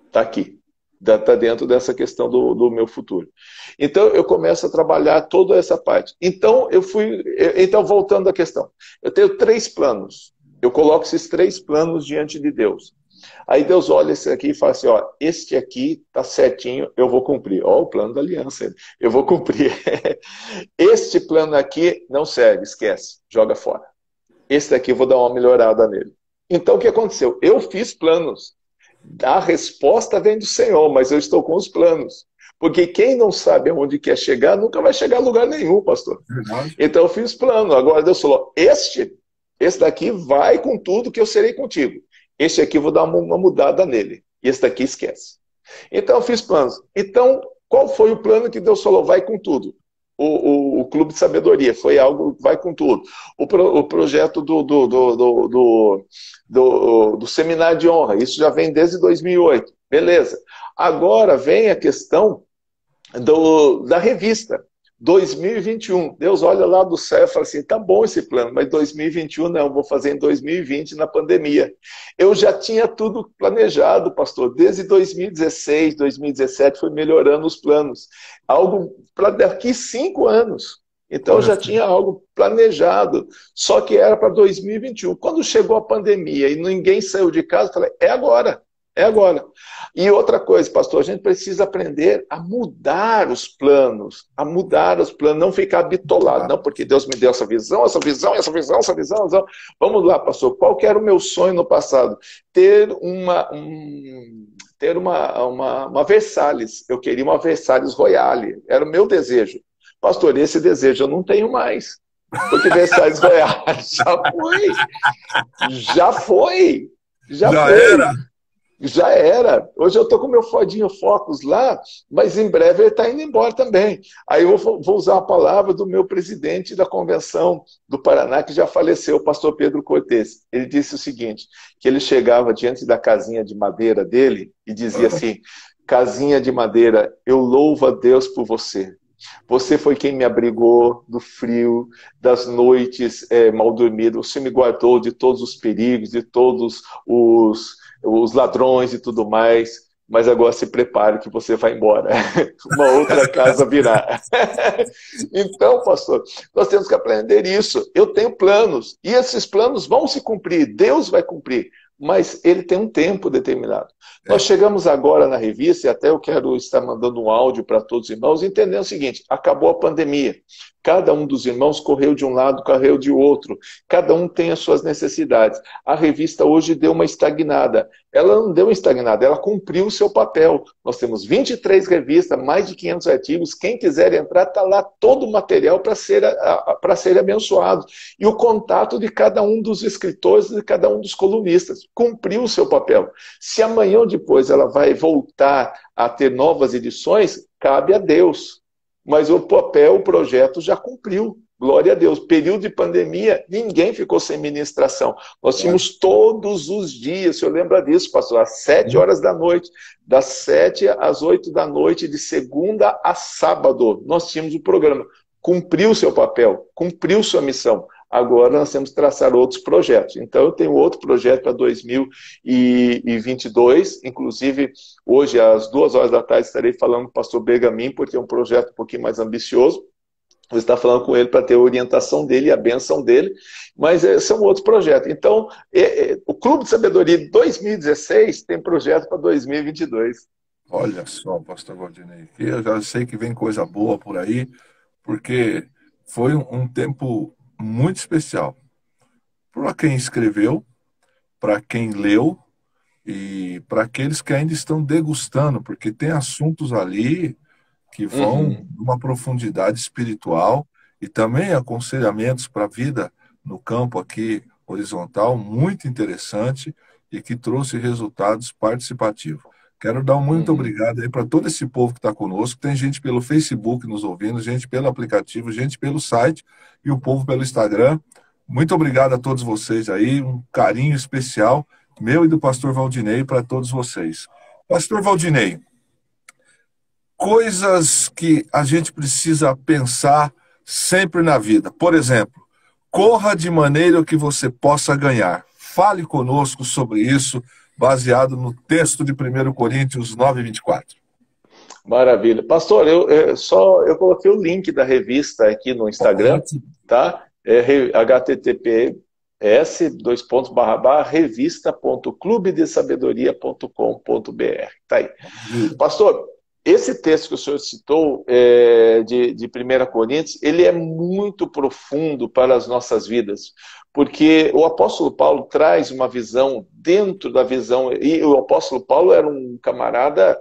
Está aqui. Está dentro dessa questão do meu futuro. Então, eu começo a trabalhar toda essa parte. Então, voltando à questão. Eu tenho 3 planos. Eu coloco esses 3 planos diante de Deus. Aí Deus olha esse aqui e fala assim, ó, este aqui tá certinho, eu vou cumprir. Ó, o plano da aliança, eu vou cumprir. Este plano aqui não serve, esquece, joga fora. Esse daqui eu vou dar uma melhorada nele. Então, o que aconteceu? Eu fiz planos. A resposta vem do Senhor, mas eu estou com os planos. Porque quem não sabe aonde quer chegar, nunca vai chegar a lugar nenhum, pastor. Verdade. Então eu fiz plano. Agora Deus falou, esse daqui vai com tudo que eu serei contigo. Este aqui eu vou dar uma mudada nele. E esse daqui esquece. Então eu fiz planos. Então, qual foi o plano que Deus falou? Vai com tudo. O Clube de Sabedoria foi algo, vai com tudo. O projeto do Seminário de Honra, isso já vem desde 2008. Beleza. Agora vem a questão da revista. 2021. Deus olha lá do céu e fala assim, tá bom esse plano, mas 2021 não, vou fazer em 2020 na pandemia. Eu já tinha tudo planejado, pastor, desde 2016, 2017 foi melhorando os planos. Algo para daqui 5 anos. Então eu já tinha algo planejado, só que era para 2021. Quando chegou a pandemia e ninguém saiu de casa, eu falei, é agora. É agora. E outra coisa, pastor, a gente precisa aprender a mudar os planos, não ficar bitolado, não, porque Deus me deu essa visão. Vamos lá, pastor, qual que era o meu sonho no passado? Ter uma Versalhes, eu queria uma Versalhes Royale, era o meu desejo. Pastor, esse desejo eu não tenho mais, porque Versalhes Royale já foi. Já era. Hoje eu estou com meu Fordinho Focus lá, mas em breve ele está indo embora também. Aí eu vou usar a palavra do meu presidente da convenção do Paraná, que já faleceu, o pastor Pedro Cortes. Ele disse o seguinte, que ele chegava diante da casinha de madeira dele e dizia assim, casinha de madeira, eu louvo a Deus por você. Você foi quem me abrigou do frio, das noites mal dormidas. Você me guardou de todos os perigos, de todos os ladrões e tudo mais, mas agora se prepare que você vai embora. Uma outra casa virá. Então, pastor, nós temos que aprender isso. Eu tenho planos, e esses planos vão se cumprir, Deus vai cumprir, mas ele tem um tempo determinado. Nós chegamos agora na revista, e até eu quero estar mandando um áudio para todos os irmãos, entendendo o seguinte, acabou a pandemia. Cada um dos irmãos correu de um lado, correu de outro. Cada um tem as suas necessidades. A revista hoje deu uma estagnada. Ela não deu uma estagnada, ela cumpriu o seu papel. Nós temos 23 revistas, mais de 500 artigos. Quem quiser entrar, está lá todo o material para ser abençoado. E o contato de cada um dos escritores, de cada um dos colunistas. Cumpriu o seu papel. Se amanhã ou depois ela vai voltar a ter novas edições, cabe a Deus. Mas o papel, o projeto já cumpriu. Glória a Deus. Período de pandemia, ninguém ficou sem ministração. Nós tínhamos todos os dias, o senhor lembra disso, pastor? Às 7 horas da noite, das 7 às 8 da noite, de segunda a sábado, nós tínhamos o programa. Cumpriu seu papel, cumpriu sua missão. Agora nós temos que traçar outros projetos. Então eu tenho outro projeto para 2022, inclusive hoje às 2 horas da tarde estarei falando com o pastor Bergamin, porque é um projeto um pouquinho mais ambicioso. Vou estar falando com ele para ter a orientação dele e a bênção dele, mas esse é um outro projeto. Então, o Clube de Sabedoria 2016 tem projeto para 2022. Olha só, pastor Valdinei, eu já sei que vem coisa boa por aí, porque foi um tempo muito especial para quem escreveu, para quem leu e para aqueles que ainda estão degustando, porque tem assuntos ali que vão numa profundidade espiritual e também aconselhamentos para a vida no campo aqui horizontal, muito interessante e que trouxe resultados participativos. Quero dar um muito obrigado aí para todo esse povo que está conosco. Tem gente pelo Facebook nos ouvindo, gente pelo aplicativo, gente pelo site e o povo pelo Instagram. Muito obrigado a todos vocês aí, um carinho especial meu e do pastor Valdinei para todos vocês. Pastor Valdinei, coisas que a gente precisa pensar sempre na vida. Por exemplo, corra de maneira que você possa ganhar. Fale conosco sobre isso. baseado no texto de 1 Coríntios 9:24. Maravilha. Pastor, eu coloquei o link da revista aqui no Instagram, tá? https://revista.clubedesabedoria.com.br. Tá aí. Pastor, esse texto que o senhor citou, de 1 Coríntios, ele é muito profundo para as nossas vidas, porque o apóstolo Paulo traz uma visão dentro da visão, e o apóstolo Paulo era um camarada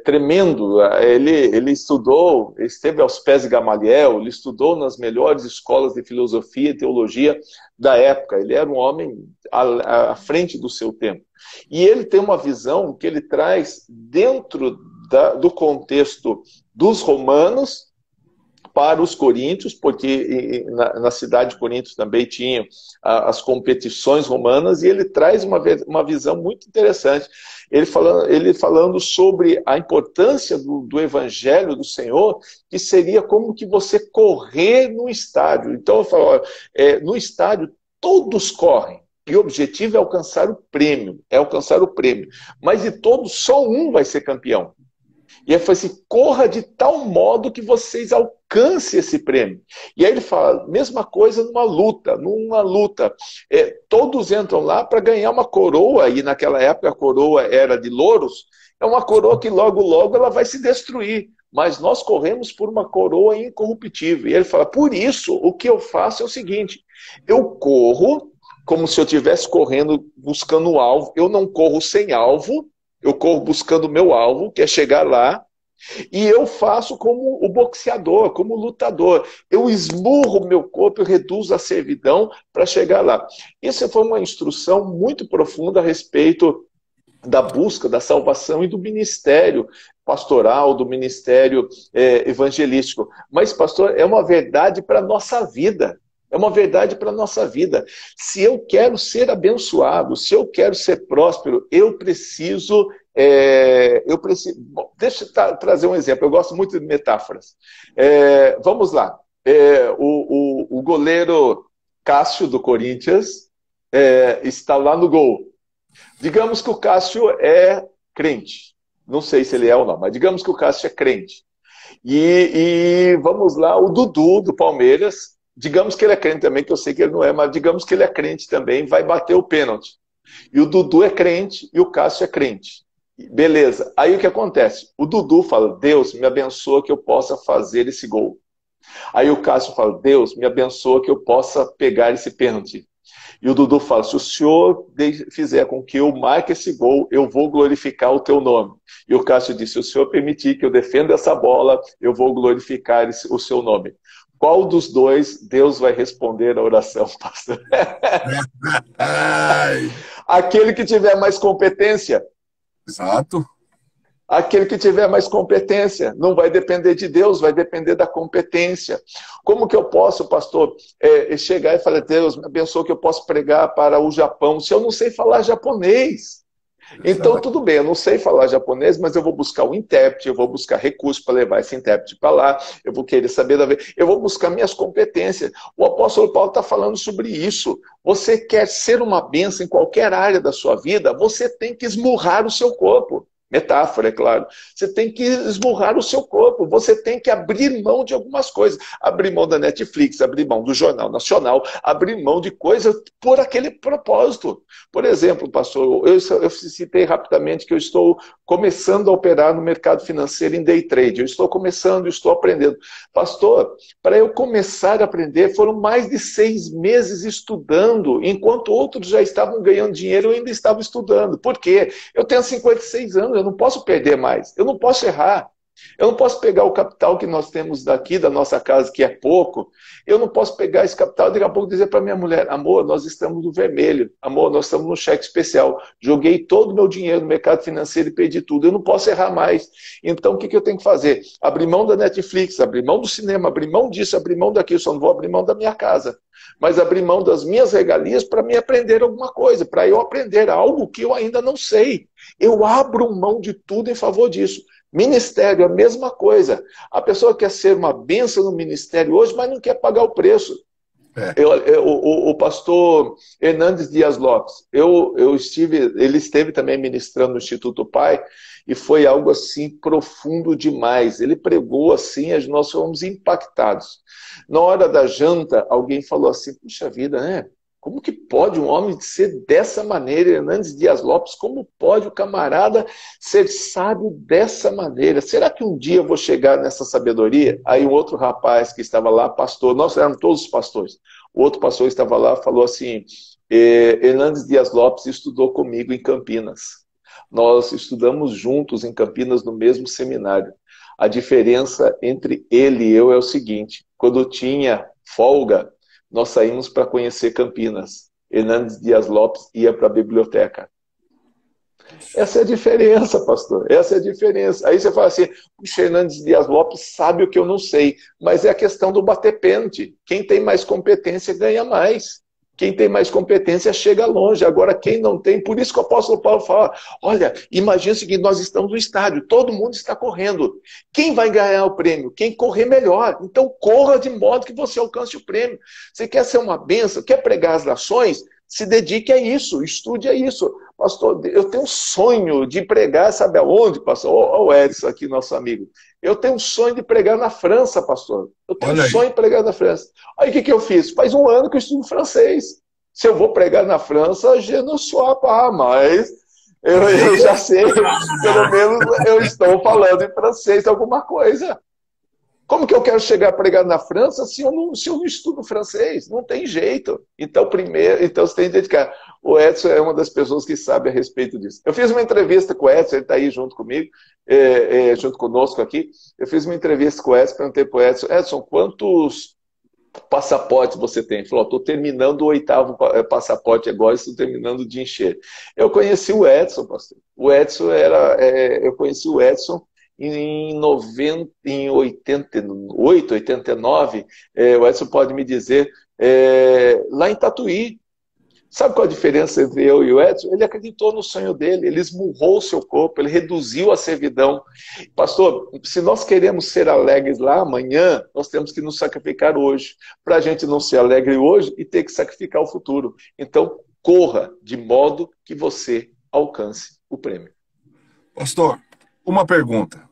tremendo. Ele estudou, esteve aos pés de Gamaliel, ele estudou nas melhores escolas de filosofia e teologia da época. Ele era um homem à frente do seu tempo. E ele tem uma visão que ele traz dentro do contexto dos romanos para os coríntios, porque na cidade de Corinto também tinham as competições romanas, e ele traz uma visão muito interessante. Ele falando sobre a importância do evangelho do Senhor, que seria como que você correr no estádio. Então eu falo, no estádio todos correm, e o objetivo é alcançar o prêmio, mas de todos só um vai ser campeão. E ele fala assim, corra de tal modo que vocês alcancem esse prêmio. E aí ele fala, mesma coisa numa luta. Todos entram lá para ganhar uma coroa, e naquela época a coroa era de louros, é uma coroa que logo, logo ela vai se destruir. Mas nós corremos por uma coroa incorruptível. E ele fala, por isso, o que eu faço é o seguinte, eu corro como se eu estivesse correndo buscando o alvo, eu não corro sem alvo, eu corro buscando o meu alvo, que é chegar lá, e eu faço como o boxeador, como o lutador. Eu esmurro o meu corpo, eu reduzo a servidão para chegar lá. Essa foi uma instrução muito profunda a respeito da busca, da salvação e do ministério pastoral, do ministério evangelístico. Mas, pastor, é uma verdade para a nossa vida. É uma verdade para a nossa vida. Se eu quero ser abençoado, se eu quero ser próspero, eu preciso... Bom, deixa eu trazer um exemplo. Eu gosto muito de metáforas. Vamos lá. O goleiro Cássio, do Corinthians, está lá no gol. Digamos que o Cássio é crente. Não sei se ele é ou não, mas digamos que o Cássio é crente. E vamos lá, o Dudu, do Palmeiras... Digamos que ele é crente também, que eu sei que ele não é, mas digamos que ele é crente também, vai bater o pênalti. E o Dudu é crente e o Cássio é crente. Beleza. Aí o que acontece? O Dudu fala, Deus, me abençoa que eu possa fazer esse gol. Aí o Cássio fala, Deus, me abençoa que eu possa pegar esse pênalti. E o Dudu fala, se o senhor fizer com que eu marque esse gol, eu vou glorificar o teu nome. E o Cássio disse, se o senhor permitir que eu defenda essa bola, eu vou glorificar o seu nome. Qual dos dois Deus vai responder a oração, pastor? Aquele que tiver mais competência. Exato. Aquele que tiver mais competência. Não vai depender de Deus, vai depender da competência. Como que eu posso, pastor, chegar e falar, Deus, me abençoa que eu possa pregar para o Japão, se eu não sei falar japonês? Então, tudo bem, eu não sei falar japonês, mas eu vou buscar um intérprete, eu vou buscar recursos para levar esse intérprete para lá, eu vou querer saber eu vou buscar minhas competências. O apóstolo Paulo está falando sobre isso. Você quer ser uma bênção em qualquer área da sua vida, você tem que esmurrar o seu corpo. Metáfora, é claro. Você tem que esmurrar o seu corpo, você tem que abrir mão de algumas coisas. Abrir mão da Netflix, abrir mão do Jornal Nacional, abrir mão de coisas por aquele propósito. Por exemplo, pastor, eu citei rapidamente que eu estou começando a operar no mercado financeiro em day trade. Eu estou começando, estou aprendendo. Pastor, para eu começar a aprender, foram mais de 6 meses estudando, enquanto outros já estavam ganhando dinheiro, eu ainda estava estudando. Por quê? Eu tenho 56 anos, eu não posso perder mais, eu não posso errar. Eu não posso pegar o capital que nós temos daqui, da nossa casa, que é pouco, eu não posso pegar esse capital e daqui a pouco dizer para minha mulher, amor, nós estamos no vermelho, amor, nós estamos no cheque especial, joguei todo o meu dinheiro no mercado financeiro e perdi tudo, eu não posso errar mais. Então o que eu tenho que fazer? Abrir mão da Netflix, abrir mão do cinema, abrir mão disso, abrir mão daquilo, só não vou abrir mão da minha casa, mas abrir mão das minhas regalias para me aprender alguma coisa, para eu aprender algo que eu ainda não sei. Eu abro mão de tudo em favor disso. Ministério, a mesma coisa. A pessoa quer ser uma bênção no ministério hoje, mas não quer pagar o preço. É. O pastor Hernandes Dias Lopes, ele esteve também ministrando no Instituto Pai, e foi algo assim profundo demais. Ele pregou assim, nós fomos impactados. Na hora da janta, alguém falou assim: puxa vida, né? Como que pode um homem ser dessa maneira? Hernandes Dias Lopes, como pode o camarada ser sábio dessa maneira? Será que um dia eu vou chegar nessa sabedoria? Aí um outro rapaz que estava lá, pastor, nós éramos todos pastores, o outro pastor estava lá, falou assim: Hernandes Dias Lopes estudou comigo em Campinas. Nós estudamos juntos em Campinas no mesmo seminário. A diferença entre ele e eu é o seguinte: quando tinha folga, nós saímos para conhecer Campinas. Hernandes Dias Lopes ia para a biblioteca. Essa é a diferença, pastor. Essa é a diferença. Aí você fala assim: puxa, Hernandes Dias Lopes sabe o que eu não sei. Mas é a questão do bater pênalti. Quem tem mais competência ganha mais. Quem tem mais competência chega longe. Agora, quem não tem, por isso que o apóstolo Paulo fala: olha, imagina o seguinte, nós estamos no estádio, todo mundo está correndo. Quem vai ganhar o prêmio? Quem correr melhor. Então, corra de modo que você alcance o prêmio. Você quer ser uma bênção, quer pregar as nações? Se dedique a isso, estude a isso. Pastor, eu tenho um sonho de pregar, sabe aonde, pastor? Olha o Edson aqui, nosso amigo. Eu tenho um sonho de pregar na França, pastor. Eu tenho um sonho de pregar na França. Aí o que eu fiz? Faz um ano que eu estudo francês. Se eu vou pregar na França, je ne sais pas, mas eu já sei, pelo menos eu estou falando em francês alguma coisa. Como que eu quero chegar a pregar na França se eu não estudo francês? Não tem jeito. Então, você tem que dedicar. O Edson é uma das pessoas que sabe a respeito disso. Eu fiz uma entrevista com o Edson, ele está aí junto comigo, junto conosco aqui. Eu fiz uma entrevista com o Edson, perguntei para o Edson: Edson, quantos passaportes você tem? Ele falou: estou terminando o 8º passaporte agora, estou terminando de encher. Eu conheci o Edson, pastor. Eu conheci o Edson em 88, 89, o Edson pode me dizer, lá em Tatuí. Sabe qual a diferença entre eu e o Edson? Ele acreditou no sonho dele, ele esmurrou o seu corpo, ele reduziu a servidão. Pastor, se nós queremos ser alegres lá amanhã, nós temos que nos sacrificar hoje, para a gente não ser alegre hoje e ter que sacrificar o futuro. Então, corra de modo que você alcance o prêmio. Pastor, uma pergunta.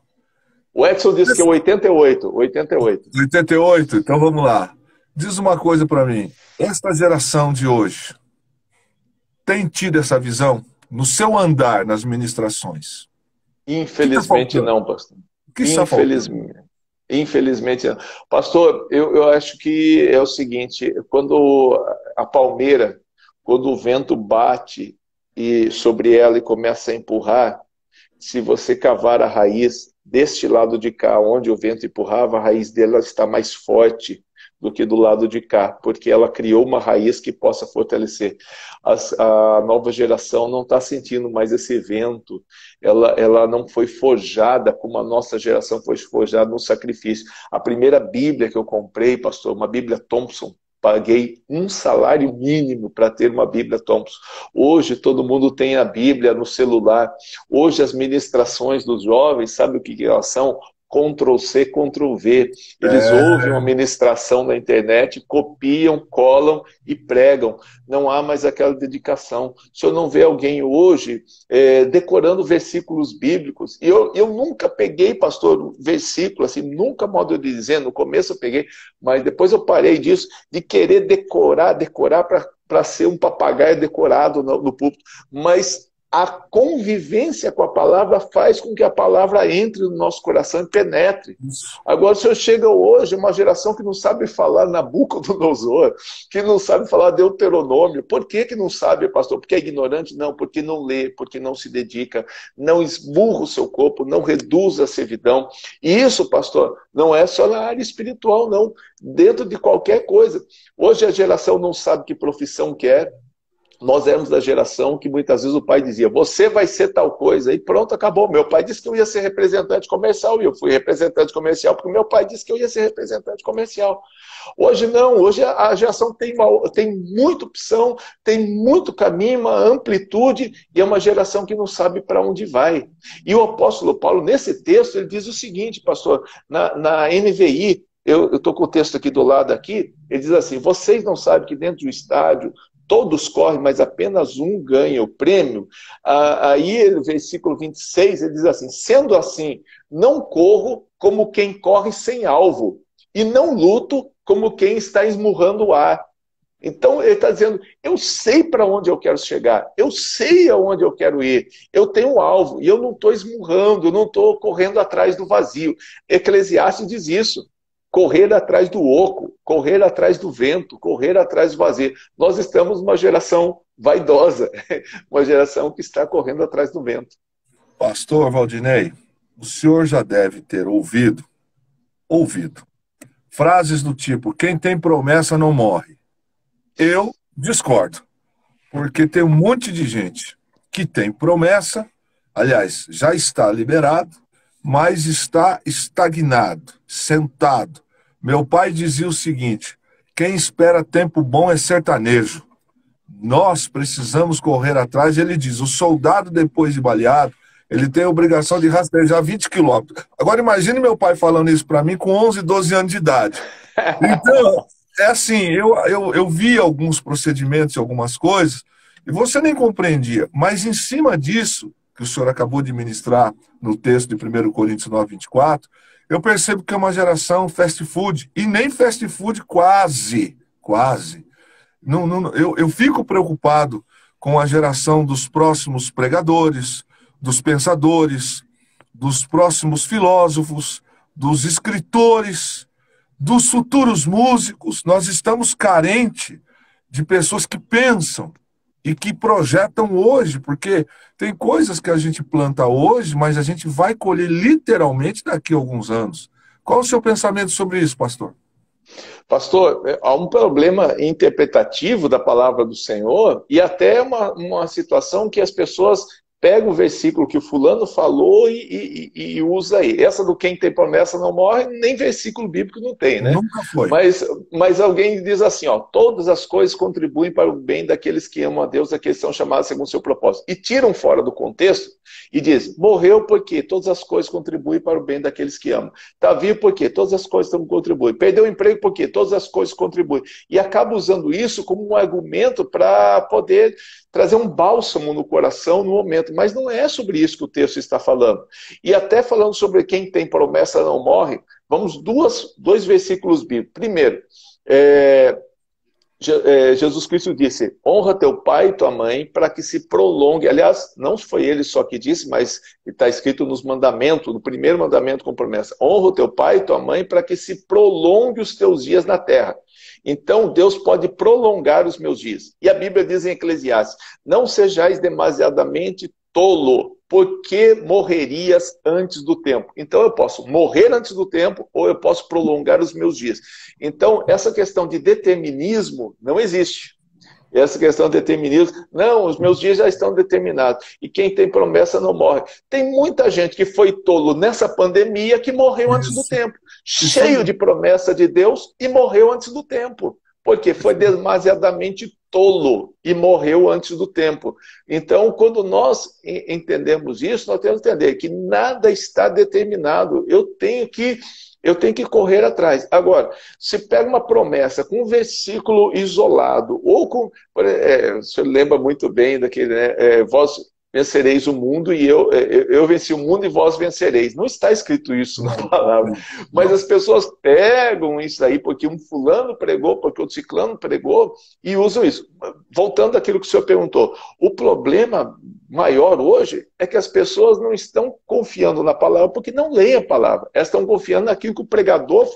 O Edson disse que é 88. 88, então vamos lá. Diz uma coisa para mim. Esta geração de hoje tem tido essa visão no seu andar nas ministrações? Infelizmente não, pastor. Infelizmente não. Pastor, eu acho que é o seguinte: quando a palmeira, quando o vento bate sobre ela e começa a empurrar, se você cavar a raiz deste lado de cá, onde o vento empurrava, a raiz dela está mais forte do que do lado de cá, porque ela criou uma raiz que possa fortalecer. A nova geração não está sentindo mais esse vento, ela não foi forjada como a nossa geração foi forjada no sacrifício. A primeira Bíblia que eu comprei, pastor, uma Bíblia Thompson, paguei um salário mínimo para ter uma Bíblia Thompson. Hoje todo mundo tem a Bíblia no celular. Hoje as ministrações dos jovens, sabe o que elas são? Ctrl+C, Ctrl+V. Eles ouvem uma ministração na internet, copiam, colam e pregam. Não há mais aquela dedicação. O senhor não vê alguém hoje decorando versículos bíblicos. E eu nunca peguei, pastor, versículo, assim, nunca, modo de dizer, no começo eu peguei, mas depois eu parei disso, de querer decorar para ser um papagaio decorado no púlpito. Mas a convivência com a palavra faz com que a palavra entre no nosso coração e penetre. Agora, o senhor chega hoje, uma geração que não sabe falar Nabucodonosor, que não sabe falar Deuteronômio. Por que não sabe, pastor? Porque é ignorante? Não, porque não lê, porque não se dedica, não esmurra o seu corpo, não reduz a servidão. E isso, pastor, não é só na área espiritual, não. Dentro de qualquer coisa. Hoje a geração não sabe que profissão quer. Nós éramos da geração que muitas vezes o pai dizia: você vai ser tal coisa, e pronto, acabou. Meu pai disse que eu ia ser representante comercial, e eu fui representante comercial porque meu pai disse que eu ia ser representante comercial. Hoje não, hoje a geração tem muita opção, tem muito caminho, uma amplitude, e é uma geração que não sabe para onde vai. E o apóstolo Paulo, nesse texto, ele diz o seguinte, pastor, na NVI, eu estou com o texto aqui do lado aqui, ele diz assim, vocês não sabem que dentro do estádio todos correm, mas apenas um ganha o prêmio? Aí, no versículo 26, ele diz assim, sendo assim, não corro como quem corre sem alvo, e não luto como quem está esmurrando o ar. Então, ele está dizendo, eu sei para onde eu quero chegar, eu sei aonde eu quero ir, eu tenho um alvo, e eu não estou esmurrando, eu não estou correndo atrás do vazio. Eclesiastes diz isso, correr atrás do oco, correr atrás do vento, correr atrás do vazio. Nós estamos numa geração vaidosa, uma geração que está correndo atrás do vento. Pastor Valdinei, o senhor já deve ter ouvido frases do tipo, quem tem promessa não morre. Eu discordo, porque tem um monte de gente que tem promessa, aliás, já está liberado, mas está estagnado, sentado. Meu pai dizia o seguinte, quem espera tempo bom é sertanejo. Nós precisamos correr atrás, ele diz, o soldado depois de baleado, ele tem a obrigação de rastejar 20 quilômetros. Agora imagine meu pai falando isso para mim com 11, 12 anos de idade. Então, é assim, eu vi alguns procedimentos e algumas coisas, e você nem compreendia, mas em cima disso, que o senhor acabou de ministrar no texto de 1 Coríntios 9, 24, eu percebo que é uma geração fast food, e nem fast food quase. Eu fico preocupado com a geração dos próximos pregadores, dos pensadores, dos próximos filósofos, dos escritores, dos futuros músicos. Nós estamos carentes de pessoas que pensam e que projetam hoje, porque tem coisas que a gente planta hoje, mas a gente vai colher literalmente daqui a alguns anos. Qual o seu pensamento sobre isso, pastor? Pastor, há um problema interpretativo da palavra do Senhor e até uma situação que as pessoas pegam o versículo que o fulano falou e usa aí. Essa do quem tem promessa não morre, nem versículo bíblico não tem, né? Nunca foi. Mas alguém diz assim, ó, todas as coisas contribuem para o bem daqueles que amam a Deus, daqueles que são chamados segundo o seu propósito. E tiram fora do contexto e diz, morreu porque todas as coisas contribuem para o bem daqueles que amam. Está vivo porque todas as coisas contribuem. Perdeu o emprego porque todas as coisas contribuem. E acaba usando isso como um argumento para poder trazer um bálsamo no coração no momento. Mas não é sobre isso que o texto está falando. E até falando sobre quem tem promessa não morre, vamos dois versículos bíblicos. Primeiro, Jesus Cristo disse, honra teu pai e tua mãe para que se prolongue. Aliás, não foi ele só que disse, mas está escrito nos mandamentos, no primeiro mandamento com promessa. Honra o teu pai e tua mãe para que se prolongue os teus dias na terra. Então Deus pode prolongar os meus dias. E a Bíblia diz em Eclesiastes, não sejais demasiadamente tolo, porque morrerias antes do tempo. Então eu posso morrer antes do tempo ou eu posso prolongar os meus dias. Então essa questão de determinismo não existe. Essa questão de determinismo, não, os meus dias já estão determinados. E quem tem promessa não morre. Tem muita gente que foi tolo nessa pandemia que morreu antes do tempo. Cheio de promessa de Deus e morreu antes do tempo. Porque foi demasiadamente tolo e morreu antes do tempo. Então, quando nós entendemos isso, nós temos que entender que nada está determinado. Eu tenho que correr atrás. Agora, se pega uma promessa com um versículo isolado, ou com. O senhor lembra muito bem daquele, né? Vós vencereis o mundo e eu venci o mundo e vós vencereis. Não está escrito isso na palavra. Mas as pessoas pegam isso aí porque um fulano pregou, porque o ciclano pregou e usam isso. Voltando àquilo que o senhor perguntou, o problema maior hoje é que as pessoas não estão confiando na palavra porque não leem a palavra. Elas estão confiando naquilo que o pregador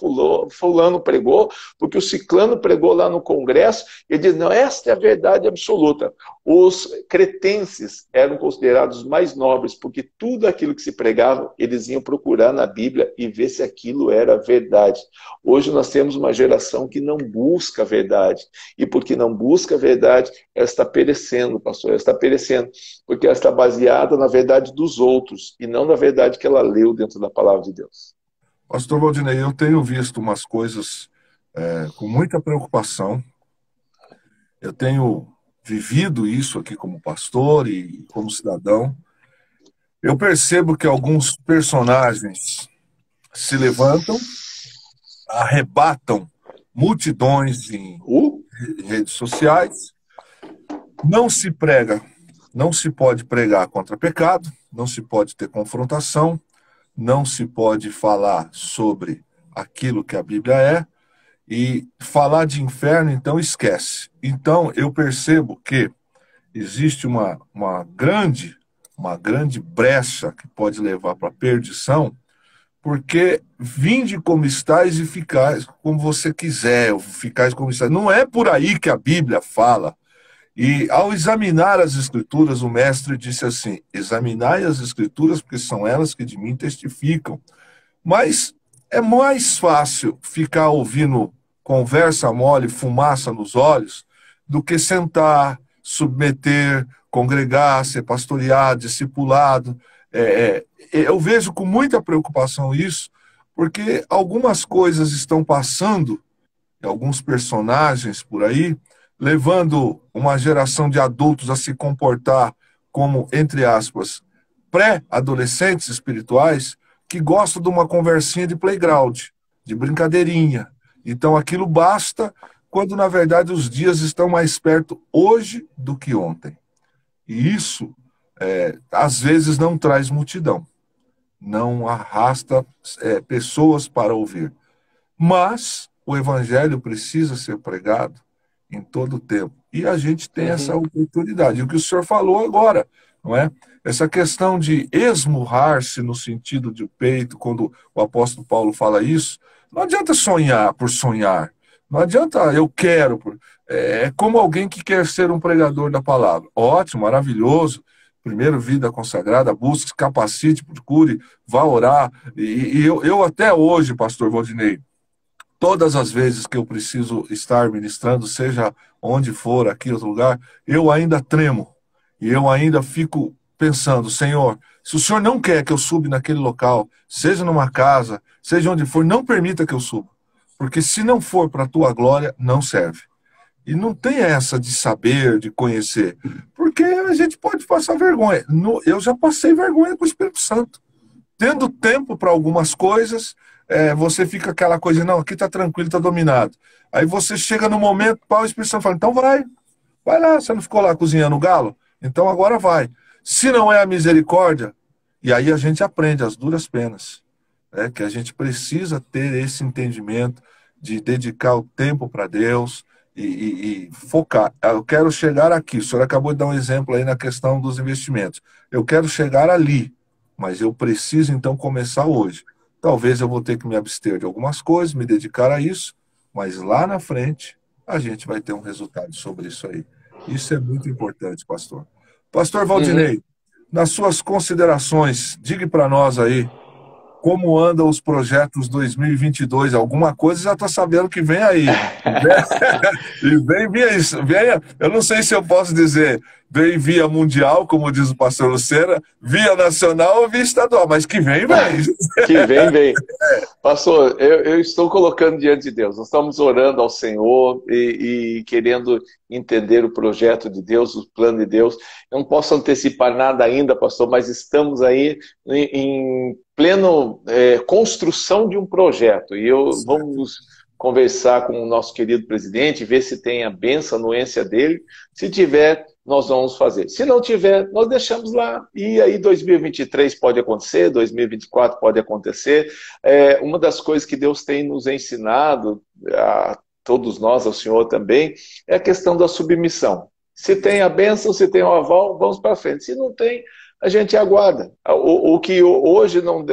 fulano pregou, porque o ciclano pregou lá no congresso e diz, não, esta é a verdade absoluta. Os cretenses eram considerados mais nobres, porque tudo aquilo que se pregava, eles iam procurar na Bíblia e ver se aquilo era verdade. Hoje nós temos uma geração que não busca a verdade, e porque não busca a verdade, ela está perecendo, pastor, ela está perecendo, porque ela está baseada na verdade dos outros, e não na verdade que ela leu dentro da palavra de Deus. Pastor Valdinei, eu tenho visto umas coisas com muita preocupação. Eu tenho vivido isso aqui como pastor e como cidadão. Eu percebo que alguns personagens se levantam, arrebatam multidões em redes sociais. Não se prega, não se pode pregar contra pecado, não se pode ter confrontação, não se pode falar sobre aquilo que a Bíblia é, e falar de inferno, então, esquece. Então, eu percebo que existe uma grande brecha que pode levar para a perdição, porque vinde como estáis e ficais como você quiser, ou ficais como estáis. Não é por aí que a Bíblia fala. E ao examinar as Escrituras, o mestre disse assim: examinai as Escrituras, porque são elas que de mim testificam. Mas é mais fácil ficar ouvindo conversa mole, fumaça nos olhos, do que sentar, submeter, congregar, ser pastoreado, discipulado. Eu vejo com muita preocupação isso, porque algumas coisas estão passando, alguns personagens por aí, levando uma geração de adultos a se comportar como, entre aspas, pré-adolescentes espirituais, que gostam de uma conversinha de playground, de brincadeirinha. Então aquilo basta, quando na verdade os dias estão mais perto hoje do que ontem. E isso, às vezes, não traz multidão, não arrasta pessoas para ouvir. Mas o evangelho precisa ser pregado em todo o tempo. E a gente tem essa oportunidade. E o que o senhor falou agora, não é? Essa questão de esmurrar-se no sentido de peito, quando o apóstolo Paulo fala isso, não adianta sonhar por sonhar. Não adianta eu quero. É como alguém que quer ser um pregador da palavra. Ótimo, maravilhoso. Primeiro, vida consagrada, busque, capacite, procure, vá orar. E eu até hoje, pastor Valdinei, todas as vezes que eu preciso estar ministrando, seja onde for, aqui, outro lugar, eu ainda tremo. E eu ainda fico pensando: Senhor, se o Senhor não quer que eu suba naquele local, seja numa casa, seja onde for, não permita que eu suba. Porque se não for para a tua glória, não serve. E não tem essa de saber, de conhecer. Porque a gente pode passar vergonha. Eu já passei vergonha com o Espírito Santo. Tendo tempo para algumas coisas, você fica aquela coisa: não, aqui está tranquilo, está dominado. Aí você chega no momento, o Espírito Santo fala: então vai lá, você não ficou lá cozinhando o galo? Então agora vai. Se não é a misericórdia, e aí a gente aprende as duras penas, que a gente precisa ter esse entendimento de dedicar o tempo para Deus e focar. Eu quero chegar aqui. O senhor acabou de dar um exemplo aí na questão dos investimentos. Eu quero chegar ali, mas eu preciso então começar hoje. Talvez eu vou ter que me abster de algumas coisas, me dedicar a isso, mas lá na frente a gente vai ter um resultado sobre isso aí. Isso é muito importante, pastor. Pastor Valdinei, nas suas considerações, diga para nós aí como andam os projetos 2022. Alguma coisa já está sabendo que vem aí. E vem, eu não sei se eu posso dizer, vem via mundial, como diz o pastor Lucena, via nacional ou via estadual, mas que vem. Que vem. Pastor, eu estou colocando diante de Deus. Nós estamos orando ao Senhor e querendo entender o projeto de Deus, o plano de Deus. Eu não posso antecipar nada ainda, pastor, mas estamos aí em pleno construção de um projeto. E vamos conversar com o nosso querido presidente, ver se tem a bênção, a anuência dele. Se tiver, nós vamos fazer. Se não tiver, nós deixamos lá. E aí 2023 pode acontecer, 2024 pode acontecer. Uma das coisas que Deus tem nos ensinado, a todos nós, ao Senhor também, é a questão da submissão. Se tem a bênção, se tem o aval, vamos para frente. Se não tem, a gente aguarda. O que hoje não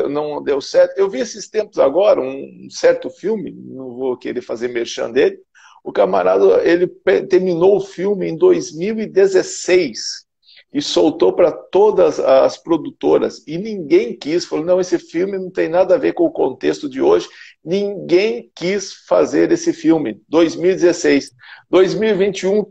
deu certo. Eu vi esses tempos agora um certo filme, não vou querer fazer merchan dele. O camarada, ele terminou o filme em 2016 e soltou para todas as produtoras. E ninguém quis, falou: não, esse filme não tem nada a ver com o contexto de hoje. Ninguém quis fazer esse filme. 2016. 2021,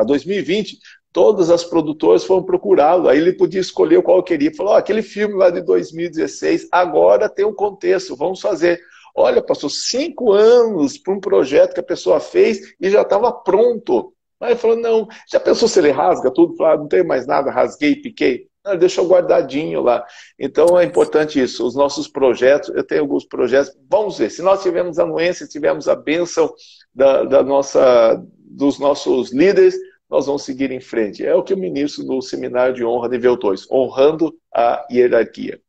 2020, todas as produtoras foram procurá-lo. Aí ele podia escolher qual queria. Falou: aquele filme lá de 2016, agora tem um contexto, vamos fazer. Olha, passou 5 anos para um projeto que a pessoa fez e já estava pronto. Aí ele falou: não, já pensou se ele rasga tudo? Falou: não tem mais nada, rasguei, piquei. Não, deixa guardadinho lá. Então é importante isso. Os nossos projetos, eu tenho alguns projetos, vamos ver. Se nós tivermos a anuência, tivermos a bênção dos nossos líderes, nós vamos seguir em frente. É o que eu ministro no Seminário de Honra nível 2, honrando a hierarquia.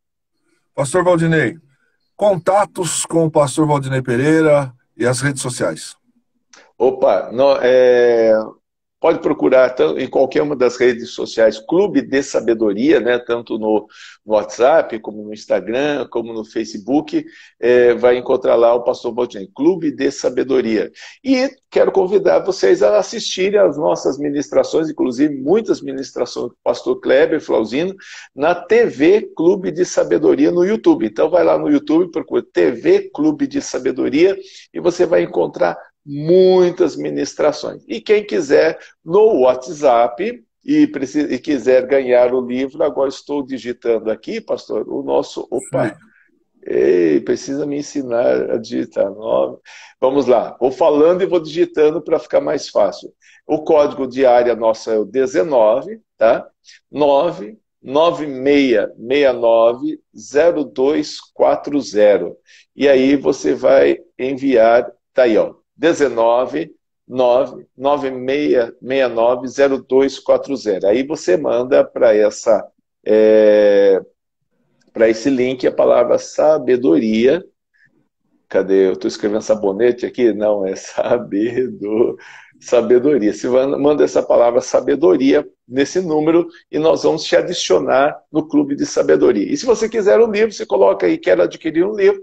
Pastor Valdinei, contatos com o pastor Valdinei Pereira e as redes sociais. Opa, pode procurar em qualquer uma das redes sociais, Clube de Sabedoria, né? Tanto no WhatsApp, como no Instagram, como no Facebook, vai encontrar lá o pastor Valdinei, Clube de Sabedoria. E quero convidar vocês a assistirem às nossas ministrações, inclusive muitas ministrações do pastor Kleber Flauzino, na TV Clube de Sabedoria no YouTube. Então vai lá no YouTube, procura TV Clube de Sabedoria e você vai encontrar muitas ministrações. E quem quiser no WhatsApp e quiser ganhar o livro, agora estou digitando aqui, pastor, o nosso... Opa! Ei, precisa me ensinar a digitar. Vamos lá, vou falando e vou digitando para ficar mais fácil. O código de área nossa é o 19, tá? 996690240. E aí você vai enviar, tá aí, ó. 19 996690240. Aí você manda para esse link a palavra sabedoria. Cadê? Eu estou escrevendo sabonete aqui? Não, é sabedoria. Você manda essa palavra sabedoria nesse número e nós vamos te adicionar no Clube de Sabedoria. E se você quiser um livro, você coloca aí, quero adquirir um livro,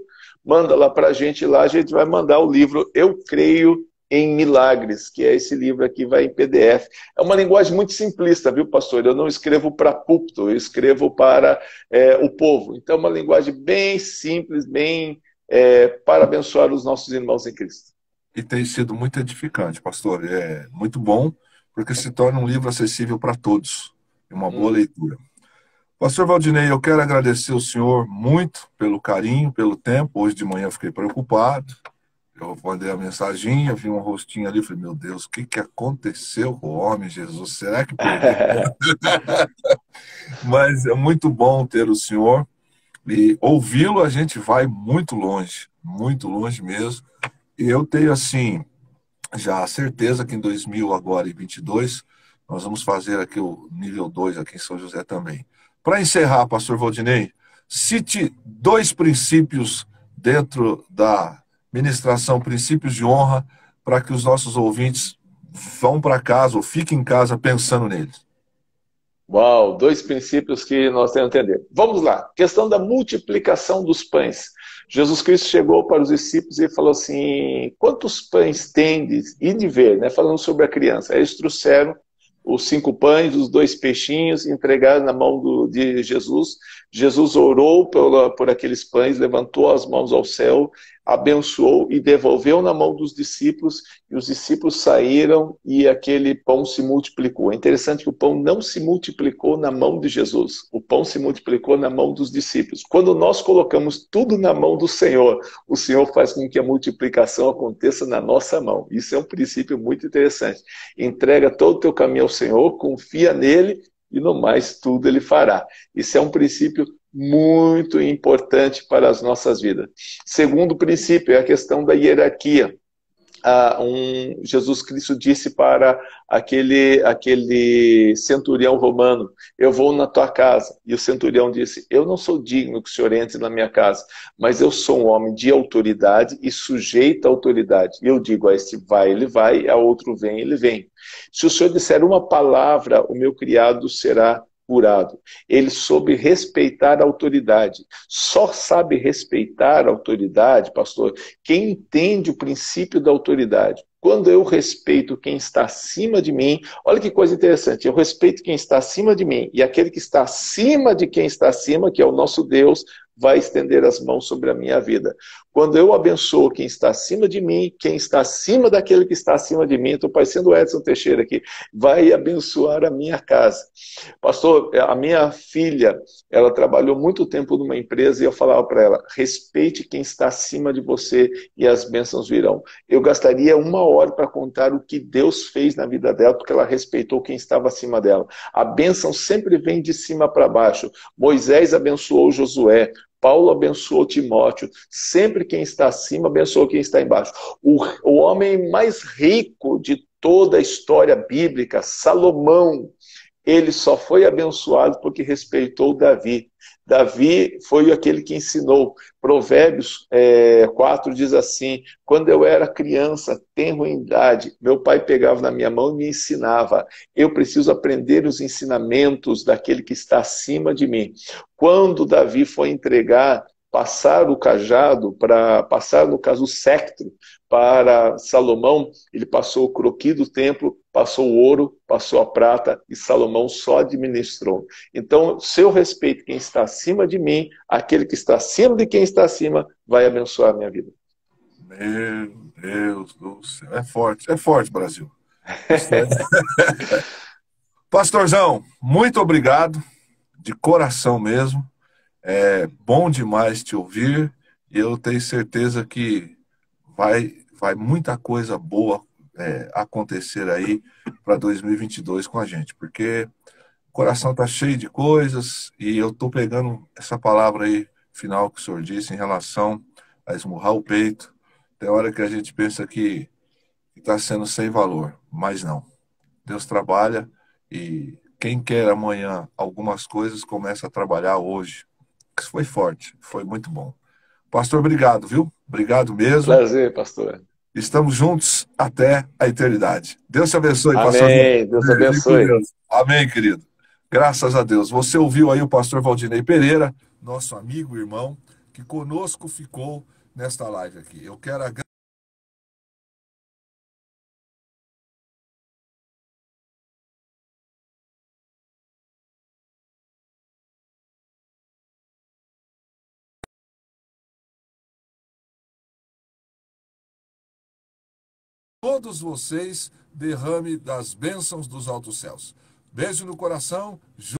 manda lá para a gente vai mandar o livro Eu Creio em Milagres, que é esse livro aqui, vai em PDF. É uma linguagem muito simplista, viu, pastor? Eu não escrevo para púlpito, eu escrevo para o povo. Então é uma linguagem bem simples, bem para abençoar os nossos irmãos em Cristo. E tem sido muito edificante, pastor. É muito bom, porque se torna um livro acessível para todos. É uma boa leitura. Pastor Valdinei, eu quero agradecer o senhor muito pelo carinho, pelo tempo. Hoje de manhã eu fiquei preocupado. Eu mandei a mensaginha, vi um rostinho ali, falei, meu Deus, o que aconteceu com o homem, Jesus? Será que perdeu? Mas é muito bom ter o senhor. E ouvi-lo, a gente vai muito longe mesmo. E eu tenho, assim, já a certeza que em 2022 nós vamos fazer aqui o nível 2 aqui em São José também. Para encerrar, pastor Valdinei, cite 2 princípios dentro da ministração, princípios de honra, para que os nossos ouvintes vão para casa ou fiquem em casa pensando neles. Uau, 2 princípios que nós temos que entender. Vamos lá, questão da multiplicação dos pães. Jesus Cristo chegou para os discípulos e falou assim, quantos pães tendes? E de ver, né? Falando sobre a criança. Eles trouxeram os 5 pães, os 2 peixinhos, entregaram na mão de Jesus. Jesus orou por aqueles pães, levantou as mãos ao céu, abençoou e devolveu na mão dos discípulos, e os discípulos saíram e aquele pão se multiplicou. É interessante que o pão não se multiplicou na mão de Jesus, o pão se multiplicou na mão dos discípulos. Quando nós colocamos tudo na mão do Senhor, o Senhor faz com que a multiplicação aconteça na nossa mão. Isso é um princípio muito interessante. Entrega todo o teu caminho ao Senhor, confia nele, e no mais tudo ele fará. Isso é um princípio muito importante para as nossas vidas. Segundo princípio é a questão da hierarquia. Jesus Cristo disse para aquele centurião romano, eu vou na tua casa. E o centurião disse, eu não sou digno que o senhor entre na minha casa, mas eu sou um homem de autoridade e sujeito à autoridade. E eu digo, a este vai, ele vai, a outro vem, ele vem. Se o senhor disser uma palavra, o meu criado será curado. Ele soube respeitar a autoridade. Só sabe respeitar a autoridade, pastor, quem entende o princípio da autoridade. Quando eu respeito quem está acima de mim, olha que coisa interessante, eu respeito quem está acima de mim, e aquele que está acima de quem está acima, que é o nosso Deus, vai estender as mãos sobre a minha vida. Quando eu abençoo quem está acima de mim, quem está acima daquele que está acima de mim, estou parecendo o Edson Teixeira aqui, vai abençoar a minha casa. Pastor, a minha filha, ela trabalhou muito tempo numa empresa e eu falava para ela, respeite quem está acima de você e as bênçãos virão. Eu gastaria 1 hora para contar o que Deus fez na vida dela, porque ela respeitou quem estava acima dela. A bênção sempre vem de cima para baixo. Moisés abençoou Josué, Paulo abençoou Timóteo, sempre quem está acima abençoou quem está embaixo. O homem mais rico de toda a história bíblica, Salomão, ele só foi abençoado porque respeitou Davi. Davi foi aquele que ensinou. Provérbios 4 diz assim, quando eu era criança, tenro em idade, meu pai pegava na minha mão e me ensinava. Eu preciso aprender os ensinamentos daquele que está acima de mim. Quando Davi foi entregar, passar o cajado, passar, no caso, o cetro, para Salomão, ele passou o croqui do templo, passou o ouro, passou a prata, e Salomão só administrou. Então, se eu respeito quem está acima de mim, aquele que está acima de quem está acima, vai abençoar a minha vida. Meu Deus do céu. É forte, Brasil. Pastorzão, muito obrigado, de coração mesmo. É bom demais te ouvir e eu tenho certeza que vai muita coisa boa acontecer aí para 2022 com a gente, porque o coração está cheio de coisas e eu estou pegando essa palavra aí final que o senhor disse em relação a esmurrar o peito. Tem hora que a gente pensa que está sendo sem valor, mas não. Deus trabalha e quem quer amanhã algumas coisas começa a trabalhar hoje. Isso foi forte, foi muito bom. Pastor, obrigado, viu? Obrigado mesmo. Prazer, pastor. Estamos juntos até a eternidade. Deus te abençoe, pastor. Amém. Deus abençoe. Amém, querido. Graças a Deus. Você ouviu aí o pastor Valdinei Pereira, nosso amigo e irmão, que conosco ficou nesta live aqui. Eu quero agradecer todos vocês, derrame das bênçãos dos altos céus. Beijo no coração.